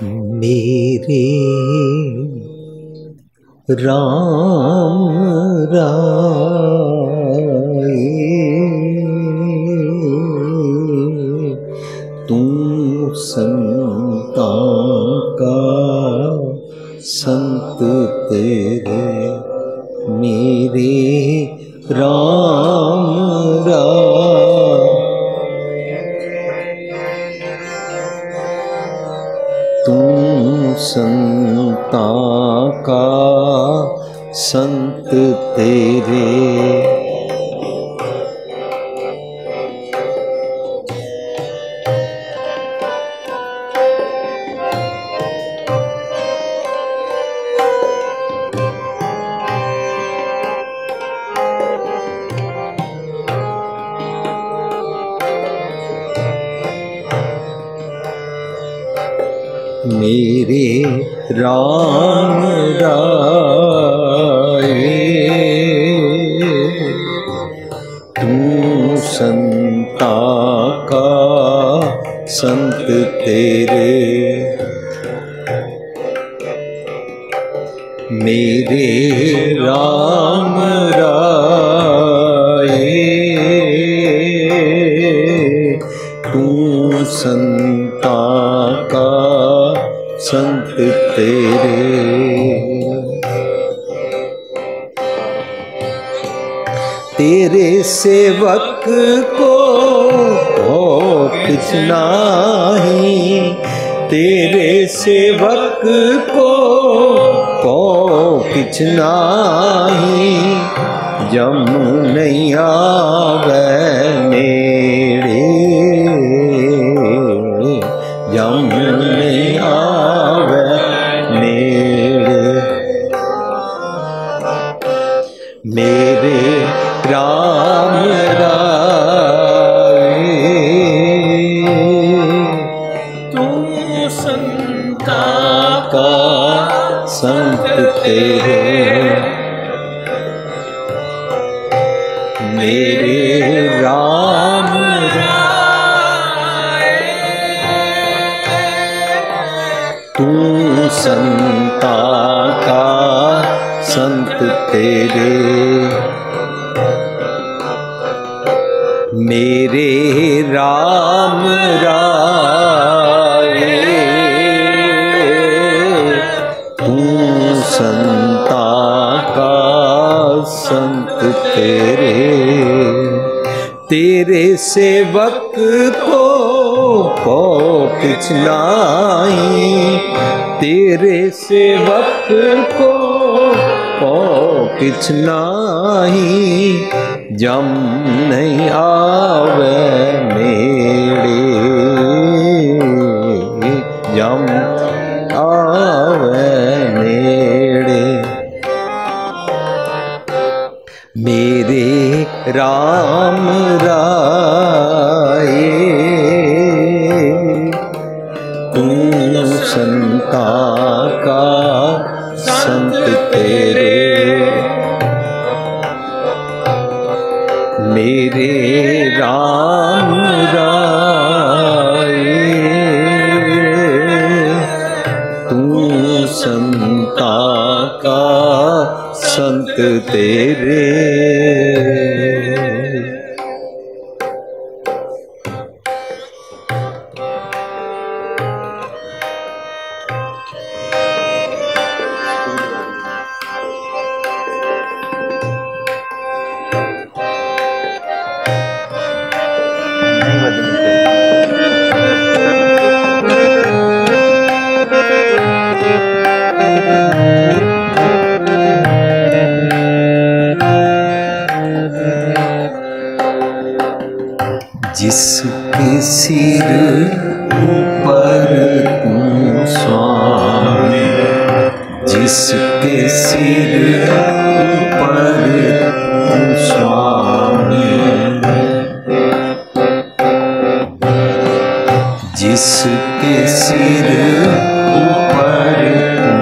मेरे राम राय तू संतां का संत तेरे, मेरे राम राय तू संतां का संत तेरे। मेरे राम राय तू संतां का संत तेरे, मेरे राम राय तू संतां का संत तेरे। तेरे सेवक को हो कुछ नहीं, तेरे सेवक को कुछ नहीं, जम नहीं आवे नेड़े, जम नहीं आवे नेड़े। मेरे राम राय तू संतां का संत तेरे, मेरे राम राय तू संतां का संत तेरे, मेरे राम राय तू संतां का संत तेरे। तेरे सेवक को कुछ नहीं, तेरे सेवक को कुछ नहीं, जम नहीं आवे नेड़े, जम आवे नेड़े। मेरे राम राय तू संतां का संत तेरे, मेरे राम राय तू संतां का संत तेरे। जिसके सिर ऊपर तू स्वामी, जिसके सिर ऊपर तू स्वामी, जिसके सिर ऊपर तू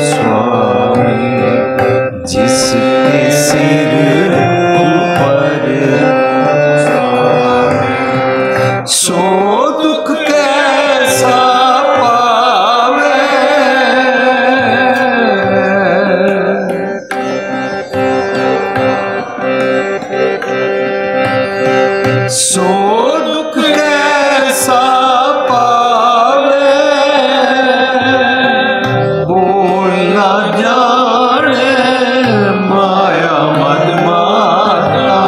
स्वामी, जिसके सिर ऊपर सो दुख कैसा पावे सो दुख कैसा पावे, बोल ना जाने माया मद माता।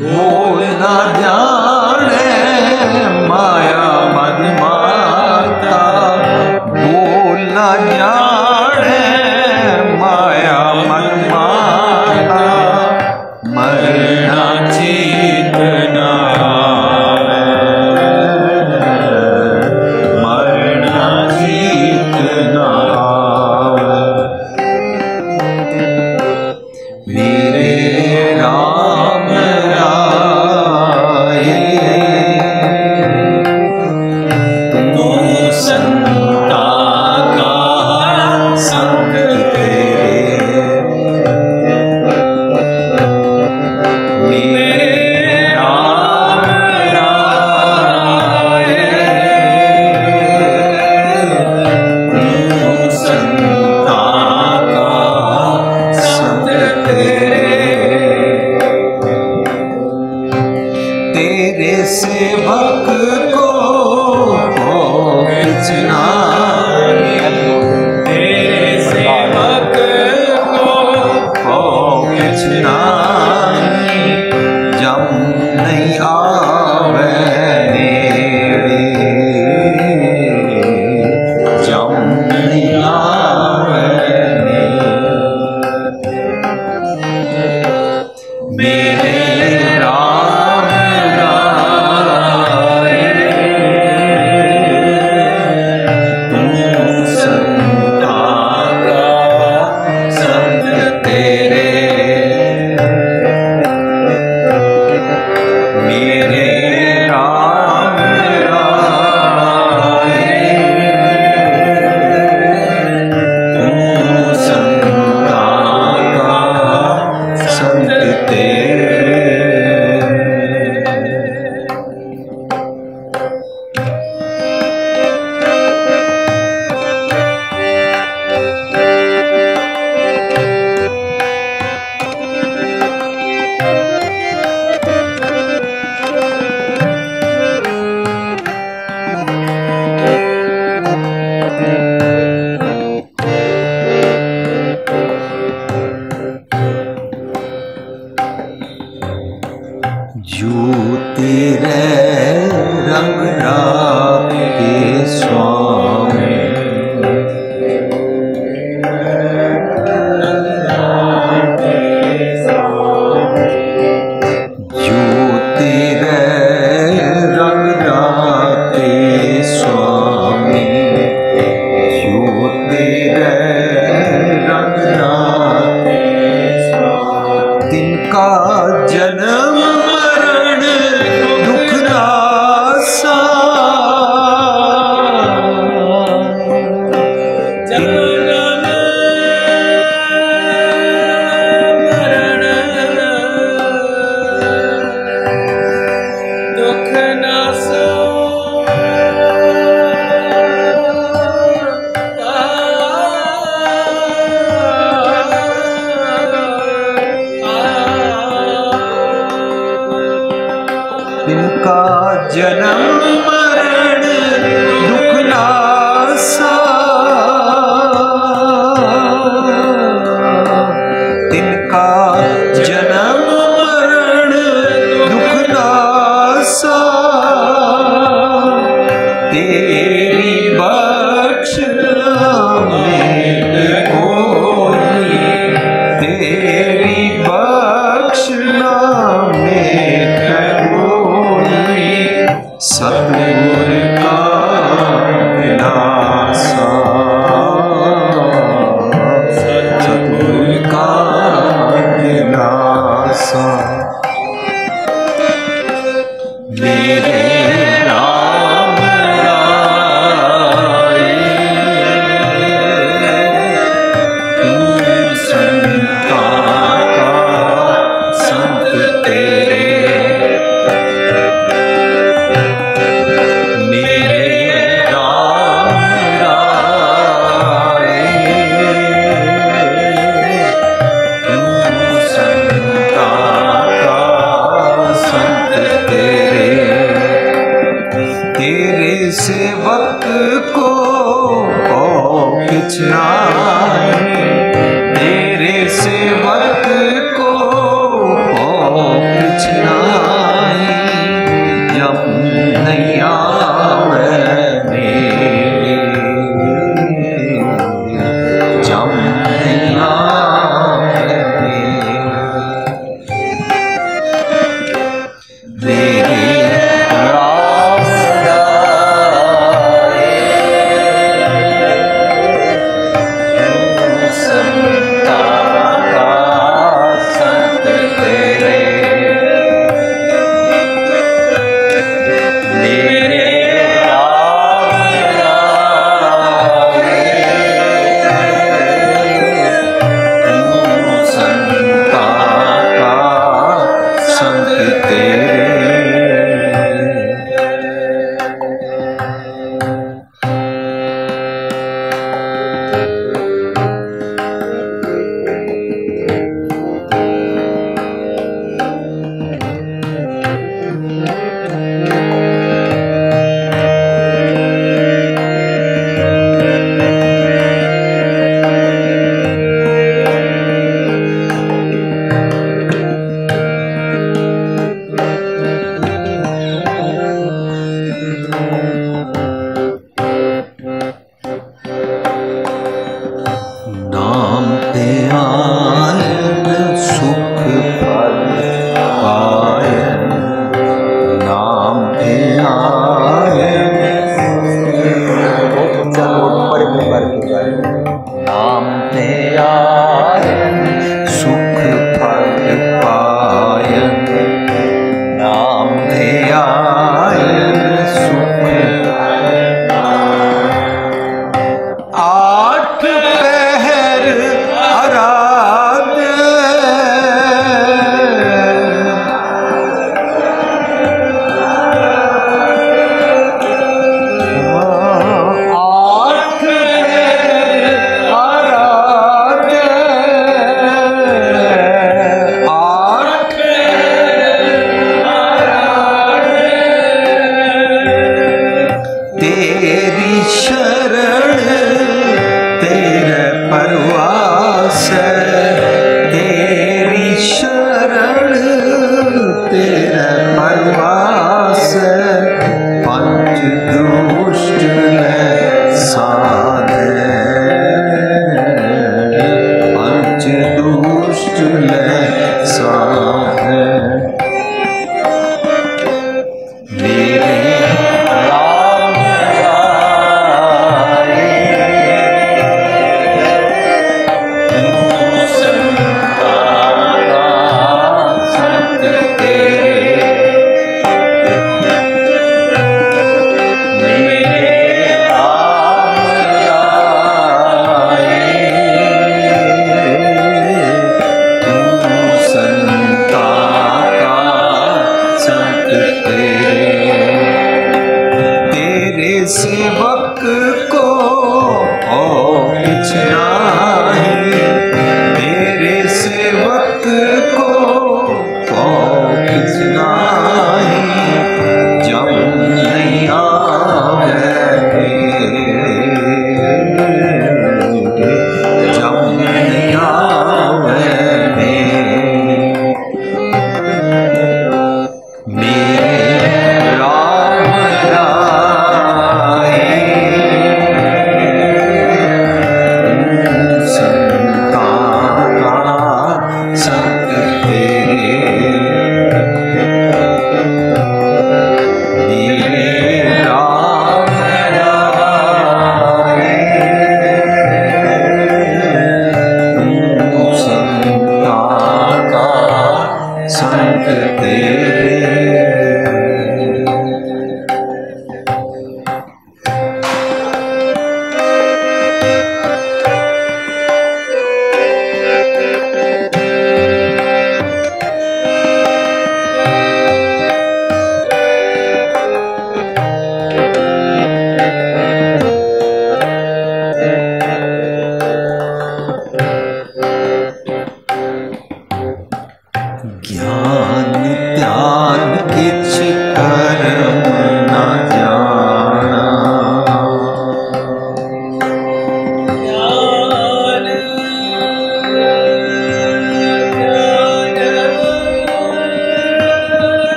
बोल ना जाने माया मद माता, बोल ना जाने माया मद माता। मरना चेतना मरना चेतना मेरे राम तू संता का संग तेरे, मेरे राम राय तू संता का संग तेरे सेवक को कितना, तेरे सेवक को कितना जम नहीं आवे नेड़े, जम नहीं आवे मेरे राम राय तू संता का संग तेरे, मेरे राम राय तू संता का संग तेरे। जो तेरे रंग राते स्वामी, जो तेरे रंग राते स्वामी, जो तेरे रंग राते स्वामी, तिनका जन्म मरण दुख दासा, जन्म मरण दुख नासा। तिनका जन्म मरण दुख नासा, तिनका जन्म मरण दुख नासा। तेरी बख्शना में कोई, तेरी बख्शना में सतगुर का विलासा, सतगुर का विलासा। कुछ नाही, तेरे सेवक को कुछ नाही। जब नैया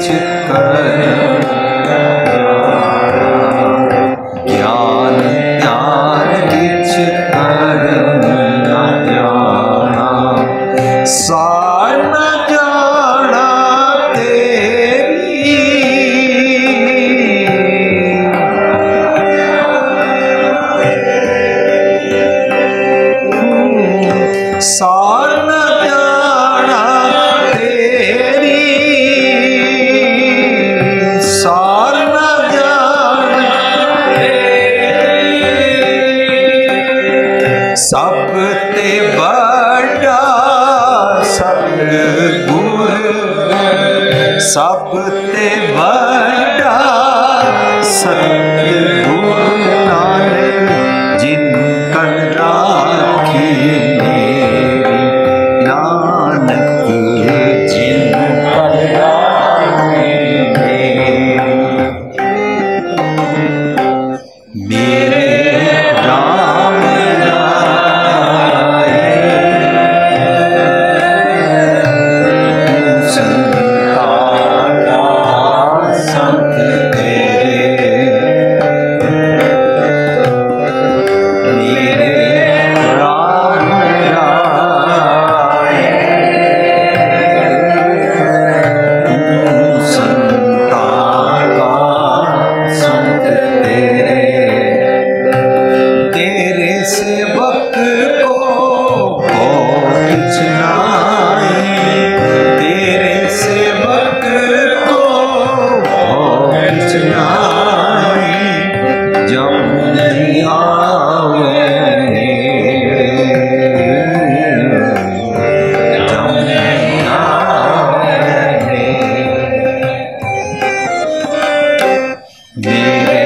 किछ करम ज्ञान ध्यान किछ करम न जाना सार न जाना तेरी सार न जाना तेरी सार न जाना सब ते बड़ा सतगुर सब ते बड़ा सतगुर नानक जिन कन राखी मेरी नानक जिन कन राखी मेरे राम राय संताना संत तेरे मेरे राम राय संताना संत तेरे सेवक को किछ नाई तेरे सेवक को किछ नाई जब नहीं आवे जब नहीं आवे मेरे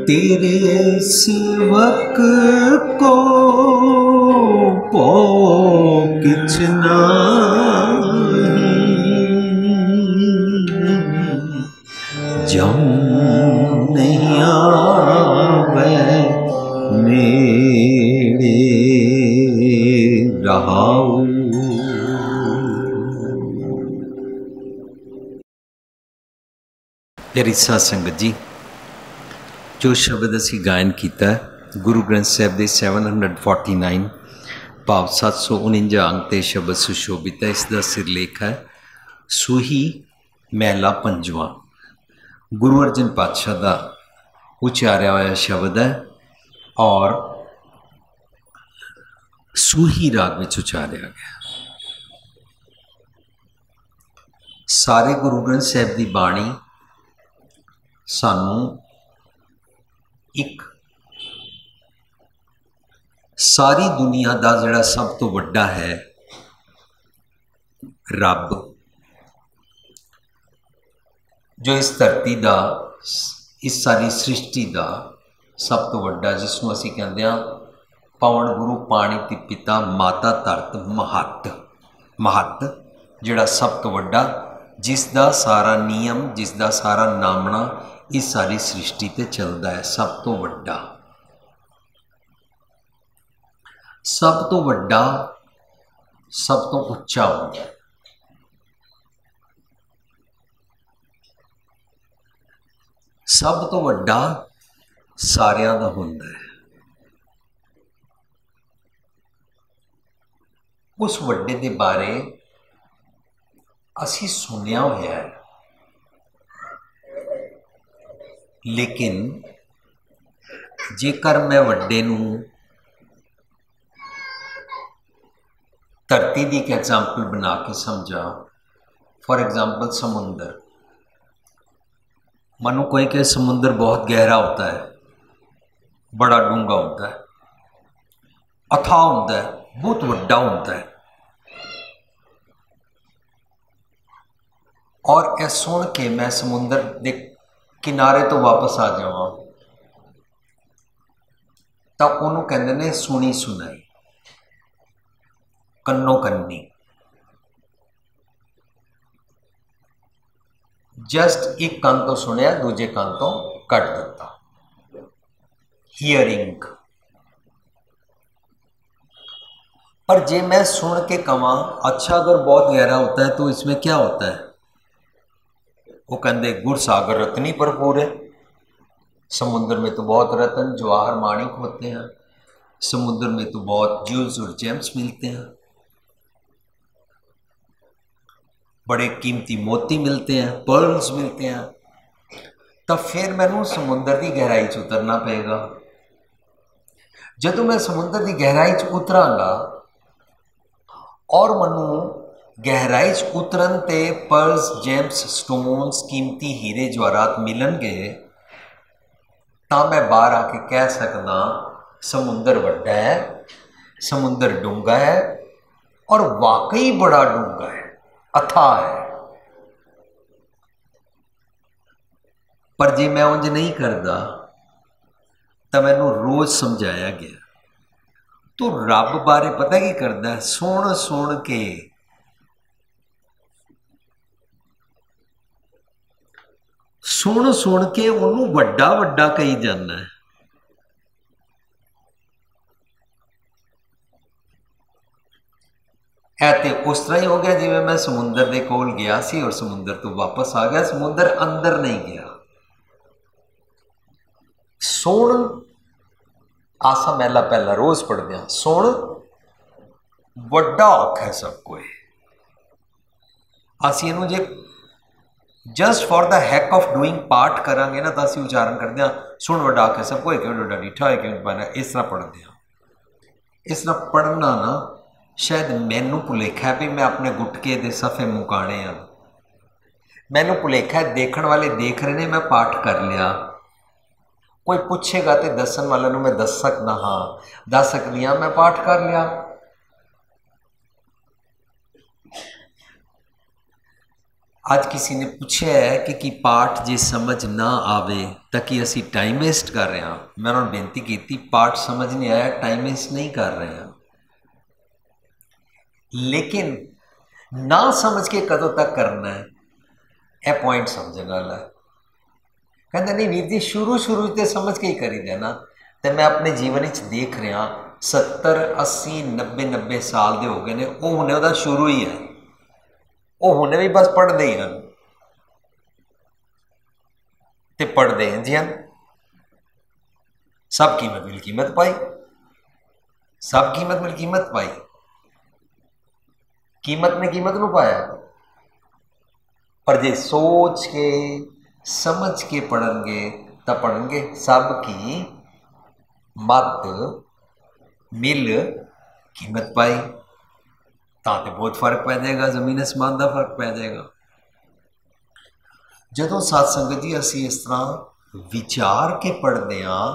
तेरे सेवक को किछ नहीं जम नहीं आवे मेरे रहाऊ। प्यारी साध संगत जी, जो शब्द असी गायन किया गुरु ग्रंथ साहिब के 749 भाव 749 अंक ते शब्द सुशोभित है। इसका सिरलेख है सूही महला पंजवां। गुरु अर्जन पातशाह का उचारिया हुआ शब्द है और सूही राग में उचारिया गया। सारे गुरु ग्रंथ साहिब की बाणी सानू एक सारी दुनिया का जिहड़ा सब तो वड्डा है रब, जो इस धरती का इस सारी सृष्टि का सब तो वड्डा, जिसनों असी कहते हैं पवन गुरु पानी ती पिता माता धरत महत महत, जिहड़ा सब तो वड्डा, जिसका सारा नियम जिसका सारा नामना इस सारी सृष्टि ते चलता है। सब तो वड्डा, सब तो वड्डा, सब तो उच्चा होंदा है। सब तो वड्डा सारियां दा होंदा है। उस वड्डे दे बारे असी सुनिया होया है, लेकिन जेकर मैं वड्डे नूं धरती की एक एग्जाम्पल बना के समझा, फॉर एग्जाम्पल समुंदर, मानो कोई के समुंदर बहुत गहरा होता है, बड़ा डूंगा होता है, अथाह होता है, बहुत वड्डा होता है, और यह सुन के मैं समुंदर के किनारे तो वापस आ जावा, तो उन्होंने कहते ने सुनी सुनाई, कन्नो कन्नी। जस्ट एक कान तो सुनिया, दूजे कान तो कट दिता, हियरिंग। पर जे मैं सुन के कमा अच्छा अगर बहुत गहरा होता है तो इसमें क्या होता है, वो कहते गुड़ सागर रत्नी भरपूर है। समुद्र में तो बहुत रत्न जवाहर माणिक होते हैं, समुद्र में तो बहुत ज्यूल्स और जेम्स मिलते हैं, बड़े कीमती मोती मिलते हैं, पर्ल्स मिलते हैं। तब फिर मैनू समुद्र की गहराई च उतरना पेगा। जदों मैं समुद्र की गहराई च उतरांगा और मैनू गहराई च उतरन ते पर्ल्स, जेम्स, स्टोन्स, कीमती हीरे जवाहरात मिलणगे, तो मैं बाहर आके कह सकदा समुद्र वड्डा है, समुद्र डूंगा है, और वाकई बड़ा डूंगा है, अथाह है। पर जे मैं उंज नहीं करदा तो मैनू रोज समझाया गया। तो रब बारे पता की करदा है, सुन सुन के उन्होंने वड्डा वड्डा कही जाना है। ऐते उस तरह ही हो गया जिवें मैं समुद्र के कोल गया सी और समुद्र तो वापस आ गया, समुद्र अंदर नहीं गया। सुन आसा मैला पहला रोज पढ़ते हैं, सुन वड्डा औख है सब कोई। असी इनू जे just for the heck of doing पाठ करांगे ना, तो असी उच्चारण करते हैं सुन वड्डा औख है सब कोई, क्यों वड्डा डिठा है, क्यों पाना, इस तरह पढ़ते हैं। इस तरह पढ़ना ना शायद मैनू भुलेखा है भी मैं अपने गुटके दे सफ़े मुकाने हैं, मैनू भुलेखा है देखण वाले देख रहे ने मैं पाठ कर लिया। कोई पूछेगा तो दसन वाले मैं दस सकना, हाँ दस सकनी हाँ मैं पाठ कर लिया। आज किसी ने पूछा है कि पाठ जे समझ ना आवे तो कि असी टाइम वेस्ट कर रहे हैं। मैं उन्होंने बेनती की पाठ समझ नहीं आया, टाइम वेस्ट नहीं कर रहे हैं, लेकिन ना समझ के कदों तक करना है, यह पॉइंट समझने वाला है। कहते नहीं वीर जी शुरू तो समझ के ही करी देना। तो मैं अपने जीवन देख रहा 70 80 90 साल के हो गए ने, वो हुणे उहदा शुरू ही है, वो हुणे भी बस पढ़ते ही हैं ते पढ़ते हैं जी हैं। सब कीमत मिल कीमत पाई, सब कीमत मिल कीमत पाई, कीमत ने कीमत नू पाया। पर जे सोच के समझ के पढ़ेंगे तो पढ़ेंगे सब की मत मिल कीमत पाई, तो बहुत फर्क पै जाएगा, जमीन आसमान का फर्क पै जाएगा। जदों सत्संग जी असी इस तरह विचार के पढ़ते हैं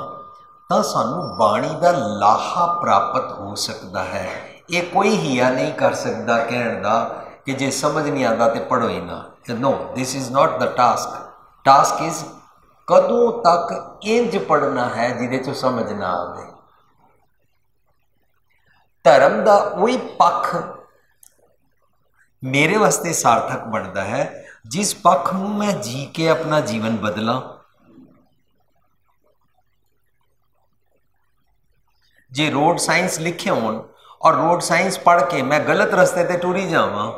तो सानू बाणी का लाहा प्राप्त हो सकता है। ये कोई हिया नहीं कर सकता कहने का कि जे समझ नहीं आता तो पढ़ो ही ना। No, this is not the task. Task is कदों तक इंज पढ़ना है जिदे चो समझ ना आए। धर्म का वही पक्ष मेरे वास्ते सार्थक बनता है जिस पक्ष में मैं जी के अपना जीवन बदला। जे रोड साइंस लिखे होन और रोड साइंस पढ़ के मैं गलत रस्ते ते टुरी जावां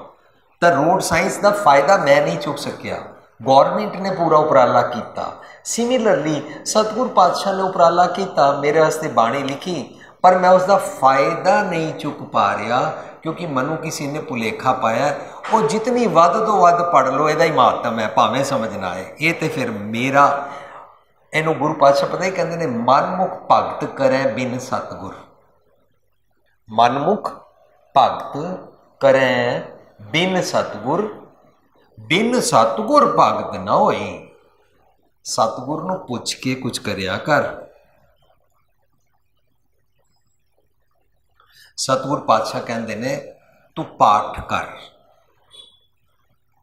तो रोड साइंस का फायदा मैं नहीं चुक सकिया, गौरमेंट ने पूरा उपराला किया। सिमिलरली सतगुरु पातशाह ने उपराला किया, मेरे वास्ते बाणी लिखी, पर मैं उसका फायदा नहीं चुक पा रहा क्योंकि मनु किसी ने भुलेखा पाया वो जितनी वध तो वध पढ़ लो यदा ही महत्म है भावें समझ ना आए। ये तो फिर मेरा इनू गुरु पातशाह पता ही कहते हैं मनमुख भगत करे बिन सतगुर। मनमुख भगत करे बिन सतगुर, बिन सतगुर भगत ना होए। सतगुर नूं पुछ के कुछ करया कर। सतगुर पातशाह कहते ने तू पाठ कर,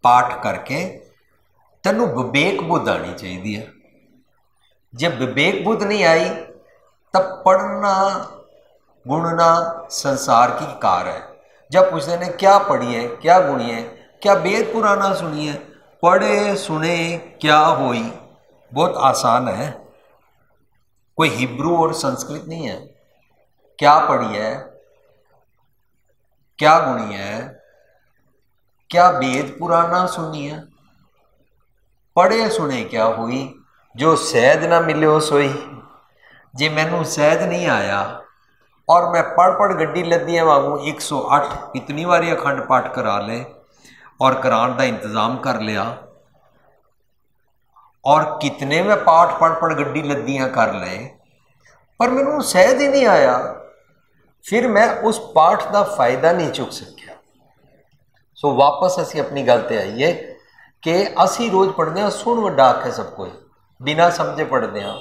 पाठ करके तेनू विवेक बुद्ध आनी चाहिए है। जब विवेक बुद्ध नहीं आई तब पढ़ना गुणना संसार की कार है। जब पूछते ने क्या पढ़ी है, क्या गुणी है, क्या वेद पुराना सुनी है, पढ़े सुने क्या होई, बहुत आसान है। कोई हिब्रू और संस्कृत नहीं है। क्या पढ़ी है, क्या गुणी है, क्या वेद पुराना सुनी है, पढ़े सुने क्या हुई, जो सहज ना मिले हो सोई। जे मैनू सहज नहीं आया और मैं पढ़ पढ़ गड्डी लद्दियां वांगू 108 कितनी बारी अखंड पाठ करा ले और कराने का इंतजाम कर लिया और कितने में पाठ पढ़ पढ़ गड्डी लद्दियां कर ले, पर मैनू सहज ही नहीं आया, फिर मैं उस पाठ का फायदा नहीं चुक सकिया। सो वापस असी अपनी गल ते आईए कि असी रोज़ पढ़ते हैं सुन वड्डा आखे सब कोई, बिना समझे पढ़ते हैं।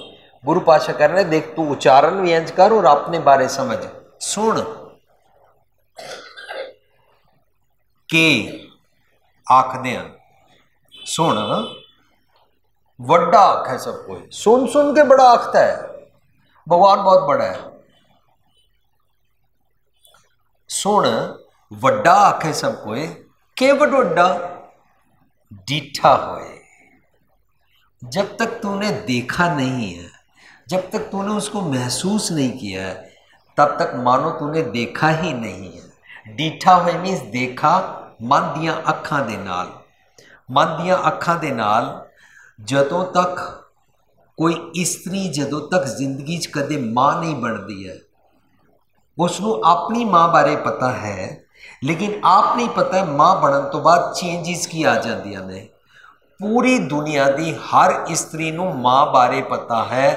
गुरु पातशाह कह रहे देख तू उच्चारण भी इंज कर और अपने बारे समझ। सुन के आखदे सुन वड्डा आखे सब कोई, सुन सुन के बड़ा आखता है। भगवान बहुत बड़ा है। सुन वड्डा आखे सब कोई के वड्डा डीठा होए। जब तक तूने देखा नहीं है, जब तक तूने उसको महसूस नहीं किया है, तब तक मानो तूने देखा ही नहीं है। डीठा होए मीन्स देखा मन दियां अखां दे नाल। मन दियां अखां दे नाल जदों तक कोई स्त्री जदों तक जिंदगी च कदे मां नहीं बनती है, उसनों अपनी मां बारे पता है, लेकिन आप नहीं पता है मां बनने तो बाद चेंजिस की आ जांदियां ने। पूरी दुनिया की हर स्त्री नूं मां बारे पता है,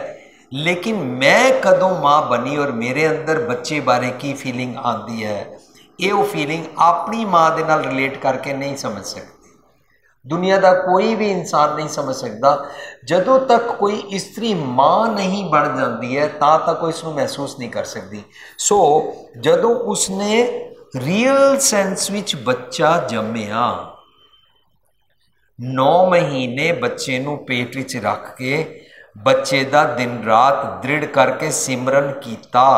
लेकिन मैं कदों मां बनी और मेरे अंदर बच्चे बारे की फीलिंग आती है, ये वो फीलिंग अपनी मां दे नाल रिलेट करके नहीं समझ सकती। दुनिया का कोई भी इंसान नहीं समझ सकता। जदों तक कोई स्त्री मां नहीं बन जाती है तां तक कोई इसनूं महसूस नहीं कर सकती। सो जदों उसने रियल सेंस विच बच्चा जम्मिया, 9 महीने बच्चे नूं पेट विच रख के बच्चे दा दिन रात दृढ़ करके सिमरन कीता,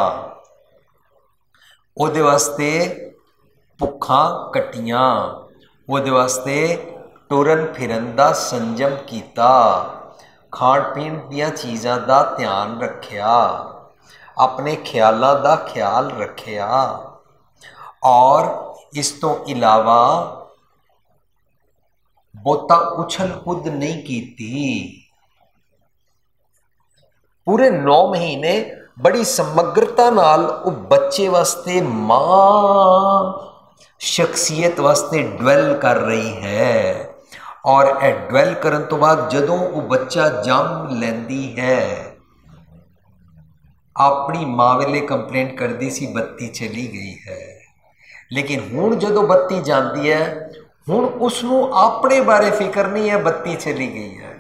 उहदे वास्ते भुखां कट्टियां, उहदे वास्ते टुरन फिरन दा संजम कीता, खाण पीण दियां चीज़ां दा ध्यान रखिया, अपने ख्यालां दा ख्याल रखिया, और इस तो इलावा बहुता उछल कूद नहीं की। पूरे 9 महीने बड़ी समग्रता नाल वो बच्चे वास्ते मां शख्सियत वास्ते ड्वेल कर रही है। और ड्वेल करन तो बाद जदों वो बच्चा जम लैंदी है, अपनी मां वेले कंप्लेंट करती सी बत्ती चली गई है, लेकिन हुण जदों बत्ती जाती है हुण उसनूं अपने बारे फिक्र नहीं है बत्ती चली गई है।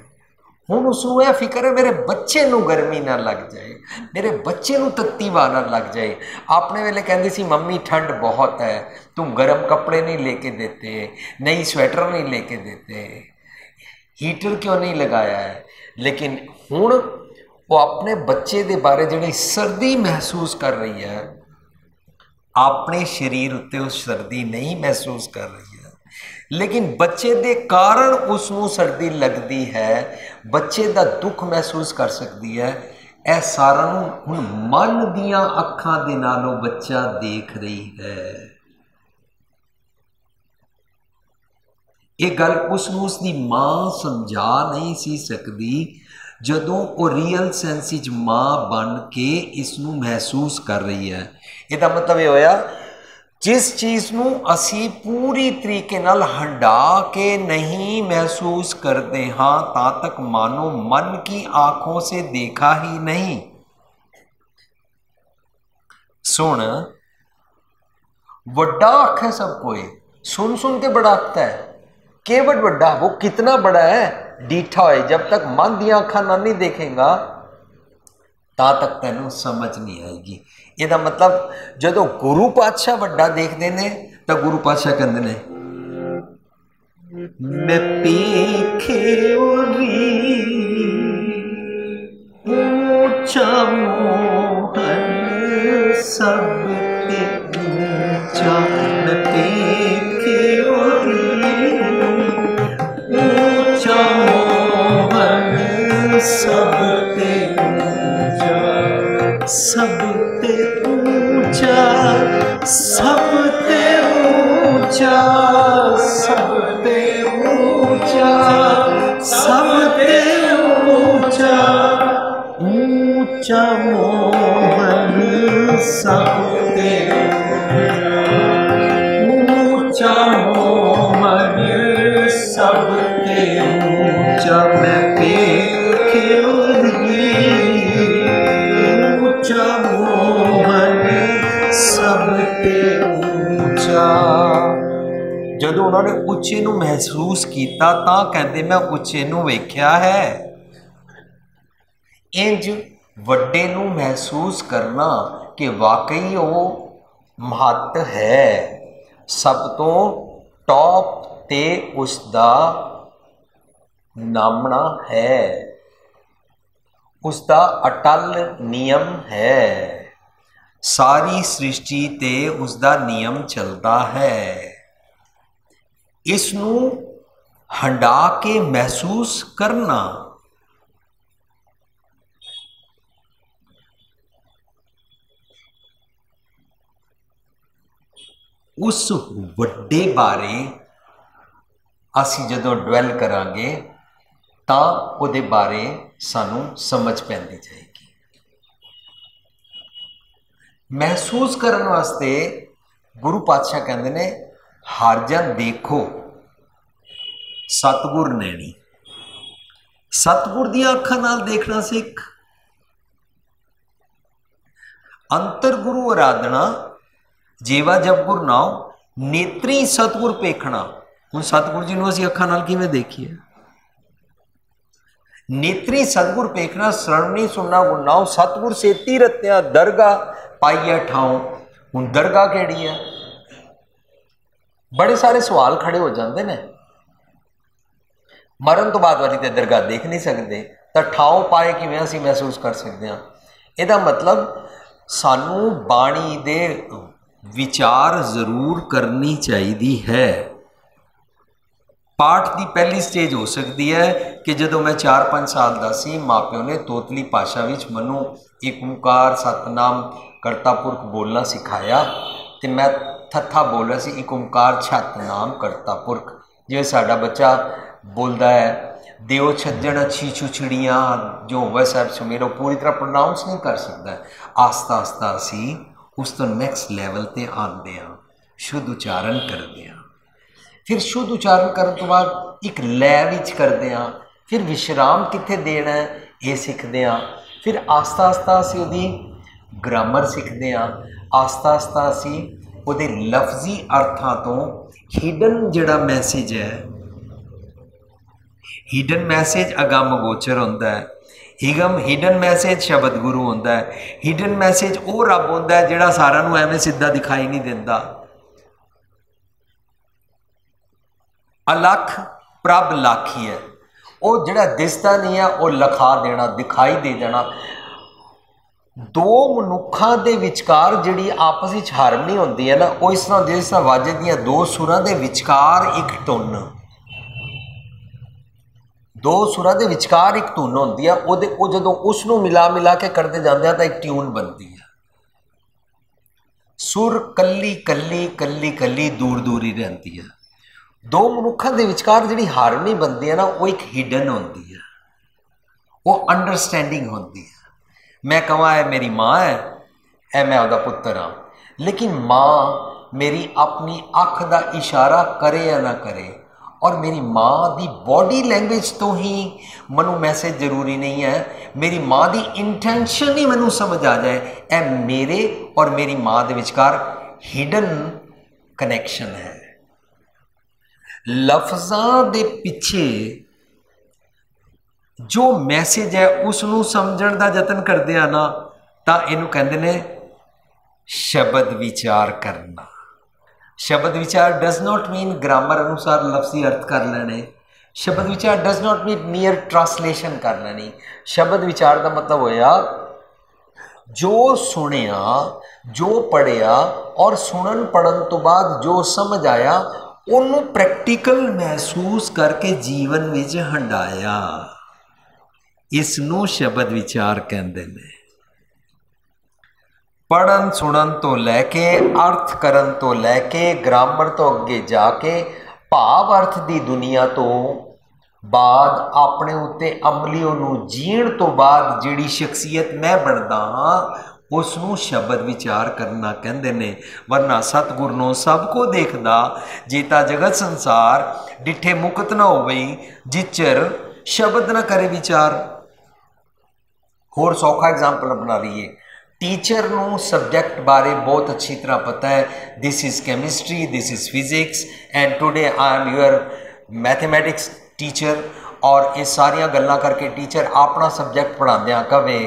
हुण उसनूं यह फिक्र है मेरे बच्चे नूं गर्मी ना लग जाए, मेरे बच्चे नूं तत्ती हवा ना लग जाए। अपने वेले कहती सी मम्मी ठंड बहुत है, तुम गर्म कपड़े नहीं लेके देते, नई स्वेटर नहीं लेके देते, हीटर क्यों नहीं लगाया है। लेकिन हुण वो अपने बच्चे के बारे जिहड़ी सर्दी महसूस कर रही है, अपने शरीर उत्ते उस सर्दी नहीं महसूस कर रही है, लेकिन बच्चे दे कारण उसनूं सर्दी लगती है, बच्चे का दुख महसूस कर सकती है। यह सारा हुण मन दियां अखां दे नालों बच्चा देख रही है। ये गल उसनूं उसकी मां समझा नहीं सी सकती जदों वो रियल सेंस विच मां बन के इसनूं महसूस कर रही है। इसका मतलब ये होया जिस चीज़ ਨੂੰ ਅਸੀਂ पूरी तरीके नाल हंडा के नहीं महसूस करते हाँ ता तक मानो मन की आंखों से देखा ही नहीं। सुन, बड़ा आंख है सब कोई, सुन सुन के बड़ा आखता है। केवट बड़ा, वो कितना बड़ा है डीठा है, जब तक मन दिया अखा ना नहीं देखेगा ता तक तेनों समझ नहीं आएगी। ਇਹਦਾ मतलब ਜਦੋਂ गुरु पातशाह ਵੱਡਾ देखते ने तो गुरु पातशाह कहते ने मैं पेखे ओरी ऊंचा मोहन सब ते ऊंचा, मैं पेखे ओरी ऊंचा मोहन सब ते ऊंचा, सब ते ऊंचा, सब ते ऊंचा, सब ते ऊंचा, सब ते ऊंचा, ऊंचा मोहन सब ते ऊंचा मोहन सब ते ऊंचा, मैं पेखे ऊंचा मोहन सब ते ऊंचा। जदों उन्होंने उच्चे नूं महसूस किया तां कहते मैं उच्चे नूं वेख्या है। इंज वड्डे नूं महसूस करना कि वाकई वो महत्व है, सब तो टॉप ते उसका नामना है, उसका अटल नियम है, सारी सृष्टि ते उसका नियम चलता है। इसनूं हंडा के महसूस करना उस वड्डे बारे असी जदों डवैल करांगे तां उहदे बारे सानू समझ पैंदी जाएगी। महसूस करने वास्ते गुरु पातशाह कहते ने हर जन देखो सतगुर नैनी, सतगुर दी अखां नाल देखना सिख। अंतर गुरु आराधना जेवा जब गुर नाओ नेत्री सतगुर पेखना। हुण सतगुर जी नूं असीं अखां नाल किवें देखीए? नेत्री सतगुर पेखना, श्रवणी सुनना गुण नाओ, सतगुर सेती रत्या दरगाह पाईया ठाऊं। हुण दरगाह किहड़ी है? बड़े सारे सवाल खड़े हो जाते हैं। मरण तो बाद वाली तो दरगाह देख नहीं सकते, तो ठाओ पाए किवें असीं महसूस कर सकते हैं? ਇਹਦਾ मतलब सानू बाणी दे विचार जरूर करनी चाहिए है। पाठ की पहली स्टेज हो सकती है कि जदों मैं 4-5 साल का सी, माँ प्यो ने तोतली भाषा विच मैनू एक ओंकार सतनाम करता पुरख बोलना सिखाया, तो मैं थत्था बोल रहा सी एक ओंकार सतनाम करता पुरख। जिवें साडा बच्चा बोलता है देव छज्जण अच्छी छुछड़ियाँ जो होवे साहब सुमेरो, पूरी तरह प्रोनाउंस नहीं कर सकता। आस्ता आस्ता असी उस तो नैक्सट लैवल ते आते हैं, शुद्ध उच्चारण करते हैं, फिर शुद्ध उच्चारण करने तो बाद एक लय विच करते हैं, फिर विश्राम कित्थे देना है ये सीखते हैं, फिर आस्ता आस्ता असी उहदी ग्रामर सीखते हैं, आस्ता आस्ता असी उहदे लफ्जी अर्थां तो हिडन जिहड़ा मैसेज है, हिडन मैसेज अगम गोचर होता है, हिडन मैसेज शब्द गुरु होता है, हिडन मैसेज वो रब होता है जिहड़ा सारा नूं एवें सीधा दिखाई नहीं देता। अलख प्रभ लाखी है, वो जिहड़ा दिसदा नहीं है वो लखा देना, दिखाई दे जाना। दो मनुखों के विचकार जिहड़ी आपस में हारमनी होती है ना, वो इस तरह जिस तरह वाजे दियां दो सुरां के विचकार एक धुन, दो सुरां के विचकार एक धुन होती है, वो जदों उसनूं मिला मिला के करते जाते हैं तो एक ट्यून बनती है। सुर कली कली कली कली दूर दूर ही रहती है। दो मनुखों के विचकार जिहड़ी हारमनी बनती है ना, वो एक हिडन होती है, वो अंडरस्टैंडिंग होती है। मैं कहां है मेरी माँ है, ए मैं उसका पुत्र हाँ, लेकिन माँ मेरी अपनी अख का इशारा करे या ना करे, और मेरी माँ की बॉडी लैंग्वेज तो ही मनु मैसेज जरूरी नहीं है, मेरी माँ की इंटेंशन ही मैनू समझ आ जाए, ए मेरे और मेरी माँ के विचकार हिडन कनैक्शन है। लफ्ज़ां दे पिछे जो मैसेज है उसनू समझण दा यतन करदे आ ना, तां इहनूं कहंदे ने शब्द विचार करना। शब्द विचार डज नॉट मीन ग्रामर अनुसार लफ्जी अर्थ कर लेने। शब्द विचार does not mean near translation कर लेनी। शब्द विचार का मतलब होया जो सुनिया, जो पढ़िया और सुनन पढ़न तो बाद जो समझ आया उन्होंने प्रैक्टिकल महसूस करके जीवन में हंडाया, इसनू शब्द विचार कहते हैं। पढ़न सुनन तो लैके अर्थ करन तो लैके ग्रामर तो अगे जाके भाव अर्थ की दुनिया तो बाद अपने उत्ते अमली उन्होंने जीण तो बाद जिहड़ी शख्सियत मैं बनता हाँ उसनू शब्द विचार करना कहते ने। वरना सतगुर नो सब को देखदा जेता जगत संसार डिठे मुकत ना हो गई जिचर शब्द ना करे विचार। होर सौखा एग्जाम्पल अपना लीए, टीचर नू सबजैक्ट बारे बहुत अच्छी तरह पता है, this is chemistry, this is physics and today I am your mathematics teacher, और ये सारिया गल्लां करके टीचर अपना सबजैक्ट पढ़ाद्या कवे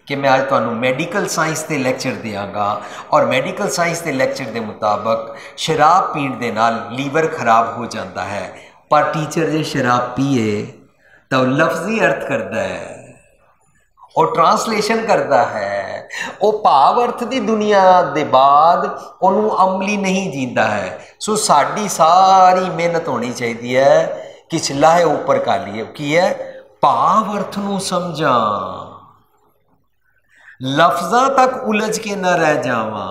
कि मैं आज तुहानू मैडिकल साइंस के लैक्चर देंगा और मैडिकल साइंस के लैक्चर के मुताबक शराब पीण दे नाल लीवर खराब हो जाता है, पर टीचर जे शराब पीए तो लफ्जी अर्थ करता है और ट्रांसलेशन करता है, वो भाव अर्थ की दुनिया के बाद उन्होंने अमली नहीं जीता है। सो साड़ी सारी मेहनत होनी चाहिए है कि लाहे ऊपर का लिए की है भाव अर्थ नू समझा, लफ्ज़ां तक उलझ के न रह जावा,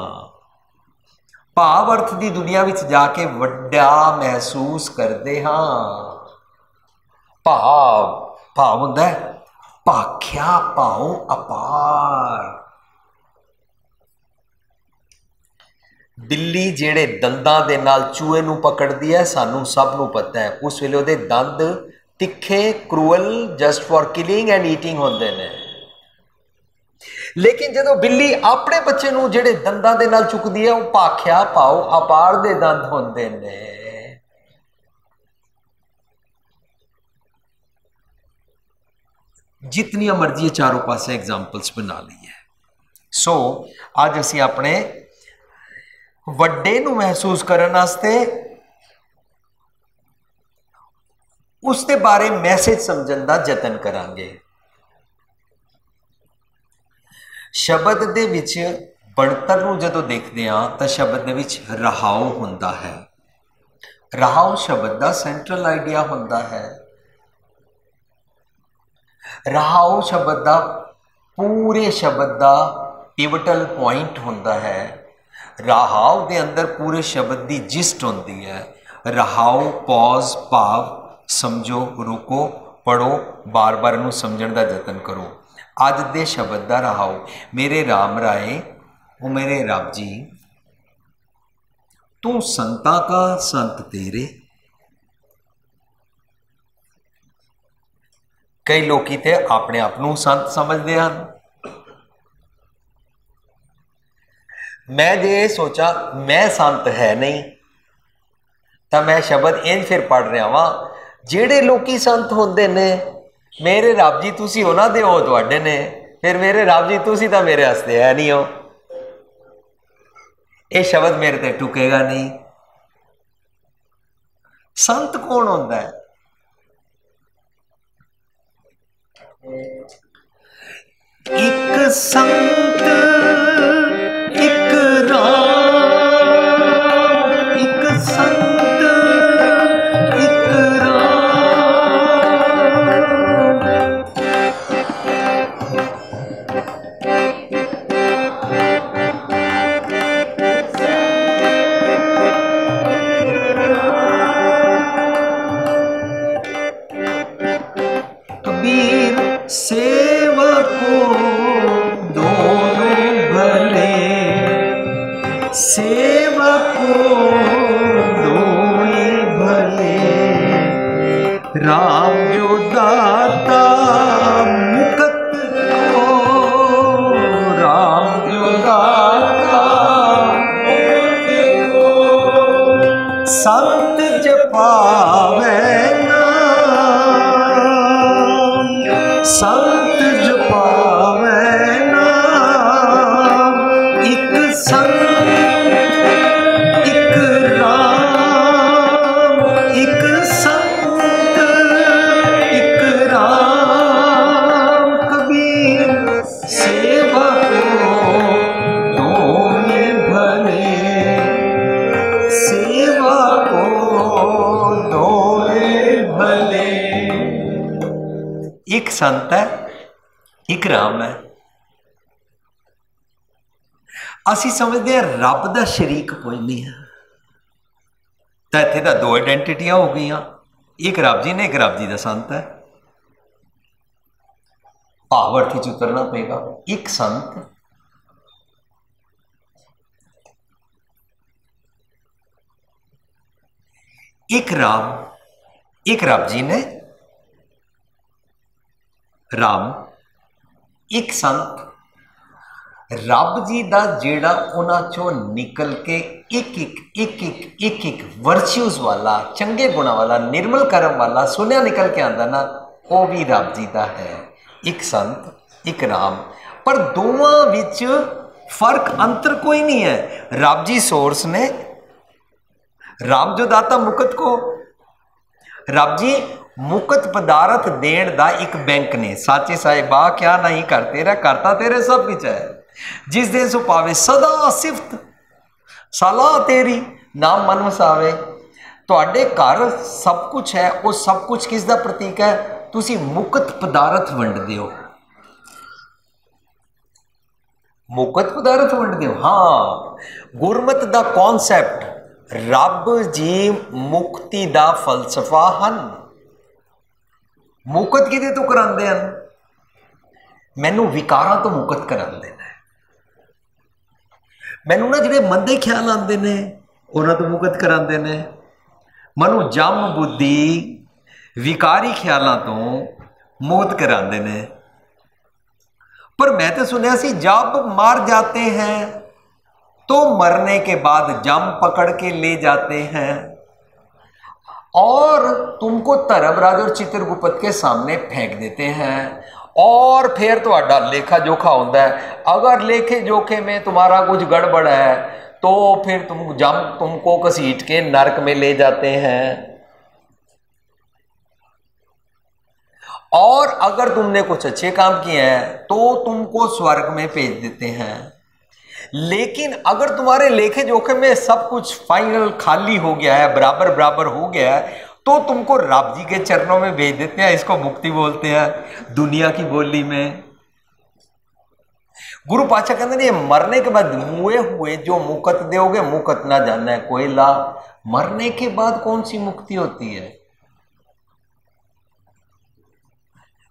भाव अर्थ की दुनिया विच जाके वड्डा महसूस करते हाँ। भाव भाव हुंदा है भाख्या भाव अपार। बिल्ली जेड़े दंदां दे नाल चूहे नू पकड़दी है सानू सब नू पता है, उस वेले उहदे दंद तिखे cruel just for killing and eating होंदे ने। लेकिन जदों बिल्ली अपने बच्चे नू जेड़े दंदां दे नाल चुकदी है वो भाख्या भाव अपार दे दंद होंदे ने। जितनी मर्जी चारों पासे एग्जाम्पल्स बना ली है। सो आज असी अपने वड्डे नू महसूस करने वास्ते उसके बारे मैसेज समझण दा यतन करांगे। शब्द दे विच बनतर नू जदों देखते हैं तो शब्द दे विच रहाव हुंदा है। रहाव शब्द दा सेंट्रल आइडिया हुंदा है। रहाव शब्द का पूरे शब्द का पिवटल पॉइंट होता है। रहाव के अंदर पूरे शब्द की जिस्ट होती है। रहाव पॉज भाव समझो रुको पढ़ो बार बार इनू समझण का यतन करो। अज दे शब्द का रहाव मेरे राम राय वो मेरे रब जी तू संता का संत तेरे। कई लोग तो अपने आप को संत समझते हैं। मैं जे सोचा मैं संत है नहीं तो मैं शब्द इंज फिर पढ़ रहा वहाँ जेड़े लोग संत होंदे ने मेरे रब जी तुसी उन्हां दे हो तुहाडे ने, फिर मेरे रब जी तुसी तो मेरे हस्ते है नहीं हो। ये शब्द मेरे ते टुकेगा नहीं। संत कौन होंदा है? एक संत एक राम, एक संत एक राम। कबीर सेवको दोनों भले, सेवको राम जो दाता मुकत को, राम जो दाता मुकत को, संत जपावे नाम, संत जपावे नाम, एक संत एक राम, एक संत एक राम, कबीर सेवा को दोनों भले, सेवा को दोनों भले। एक संत है, एक राम है। ਅਸੀਂ ਸਮਝਦੇ ਹਾਂ ਰੱਬ ਦਾ ਸ਼ਰੀਕ ਕੋਈ ਨਹੀਂ ਹੈ, ਤਾਂ ਇੱਥੇ ਤਾਂ ਦੋ ਆਇਡੈਂਟੀਟੀਆਂ ਹੋ ਗਈਆਂ, ਇੱਕ ਰੱਬ ਜੀ ਨੇ, ਇੱਕ ਰੱਬ ਜੀ ਦਾ ਸੰਤ ਹੈ। ਭਾਵ-ਅਰਥੀ 'ਚ ਉਤਰਨਾ ਪਏਗਾ। ਇੱਕ ਸੰਤ, ਇੱਕ ਰਾਮ, ਇੱਕ ਰੱਬ ਜੀ ਨੇ, ਰਾਮ, ਇੱਕ ਸੰਤ। ਰੱਬ ਜੀ ਦਾ ਜਿਹੜਾ ਉਹਨਾਂ ਚੋਂ ਨਿਕਲ ਕੇ ਇੱਕ ਵਰਚੂਜ਼ ਵਾਲਾ, ਚੰਗੇ ਗੁਣਾਂ ਵਾਲਾ, ਨਿਰਮਲ ਕਰਮ ਵਾਲਾ ਸੁਨਿਆ ਨਿਕਲ ਕੇ ਆਉਂਦਾ ਨਾ, ਉਹ ਵੀ ਰੱਬ ਜੀ ਦਾ ਹੈ। ਇੱਕ ਸੰਤ, ਇੱਕ ਰਾਮ। ਪਰ ਦੋਵਾਂ ਵਿੱਚ ਫਰਕ ਅੰਤਰ ਕੋਈ ਨਹੀਂ ਹੈ। ਰੱਬ ਜੀ ਸੋਰਸ ਨੇ, ਰਾਮ ਜੋ ਦਾਤਾ ਮੁਕਤ ਕੋ, ਰੱਬ ਜੀ मुकत पदार्थ देण दा एक बैंक ने। साचे साहिबा क्या नहीं कर तेरा, करता तेरे सब कुछ है, जिस दिन सो पावे सदा सिफत सलाह तेरी, नाम मन वसावे। तुहाडे घर सब कुछ है, वो सब कुछ किस दा प्रतीक है? तुसी मुकत पदार्थ वंडदे हो, मुकत पदार्थ वंडदे हो। हाँ, गुरमत दा कॉन्सैप्ट, रब जी मुक्ति दा फलसफा हन। मुकत किहदे तो करांदे हन? मैनू विकारां तो मुकत करांदे ने, मैनू ना जिहड़े मंदे ख्याल आंदे ने उन्हां तो मुकत करांदे ने, मैनू जम बुद्धि विकारी ख्यालों तो मुक्त करांदे ने। पर मैं तो सुनिया सी जब मर जाते हैं तो मरने के बाद जम पकड़ के ले जाते हैं और तुमको धर्मराज और चित्रगुप्त के सामने फेंक देते हैं, और फिर तुम्हारा लेखा जोखा होता है। अगर लेखे जोखे में तुम्हारा कुछ गड़बड़ है तो फिर तुमको घसीट के नरक में ले जाते हैं, और अगर तुमने कुछ अच्छे काम किए हैं तो तुमको स्वर्ग में भेज देते हैं। लेकिन अगर तुम्हारे लेखे जोखे में सब कुछ फाइनल खाली हो गया है, बराबर बराबर हो गया है, तो तुमको रब जी के चरणों में भेज देते हैं। इसको मुक्ति बोलते हैं दुनिया की बोली में। गुरु पातशाह कहते हैं मरने के बाद मुए हुए जो मुकत दोगे, मुकत ना जाना है कोई ला। मरने के बाद कौन सी मुक्ति होती है?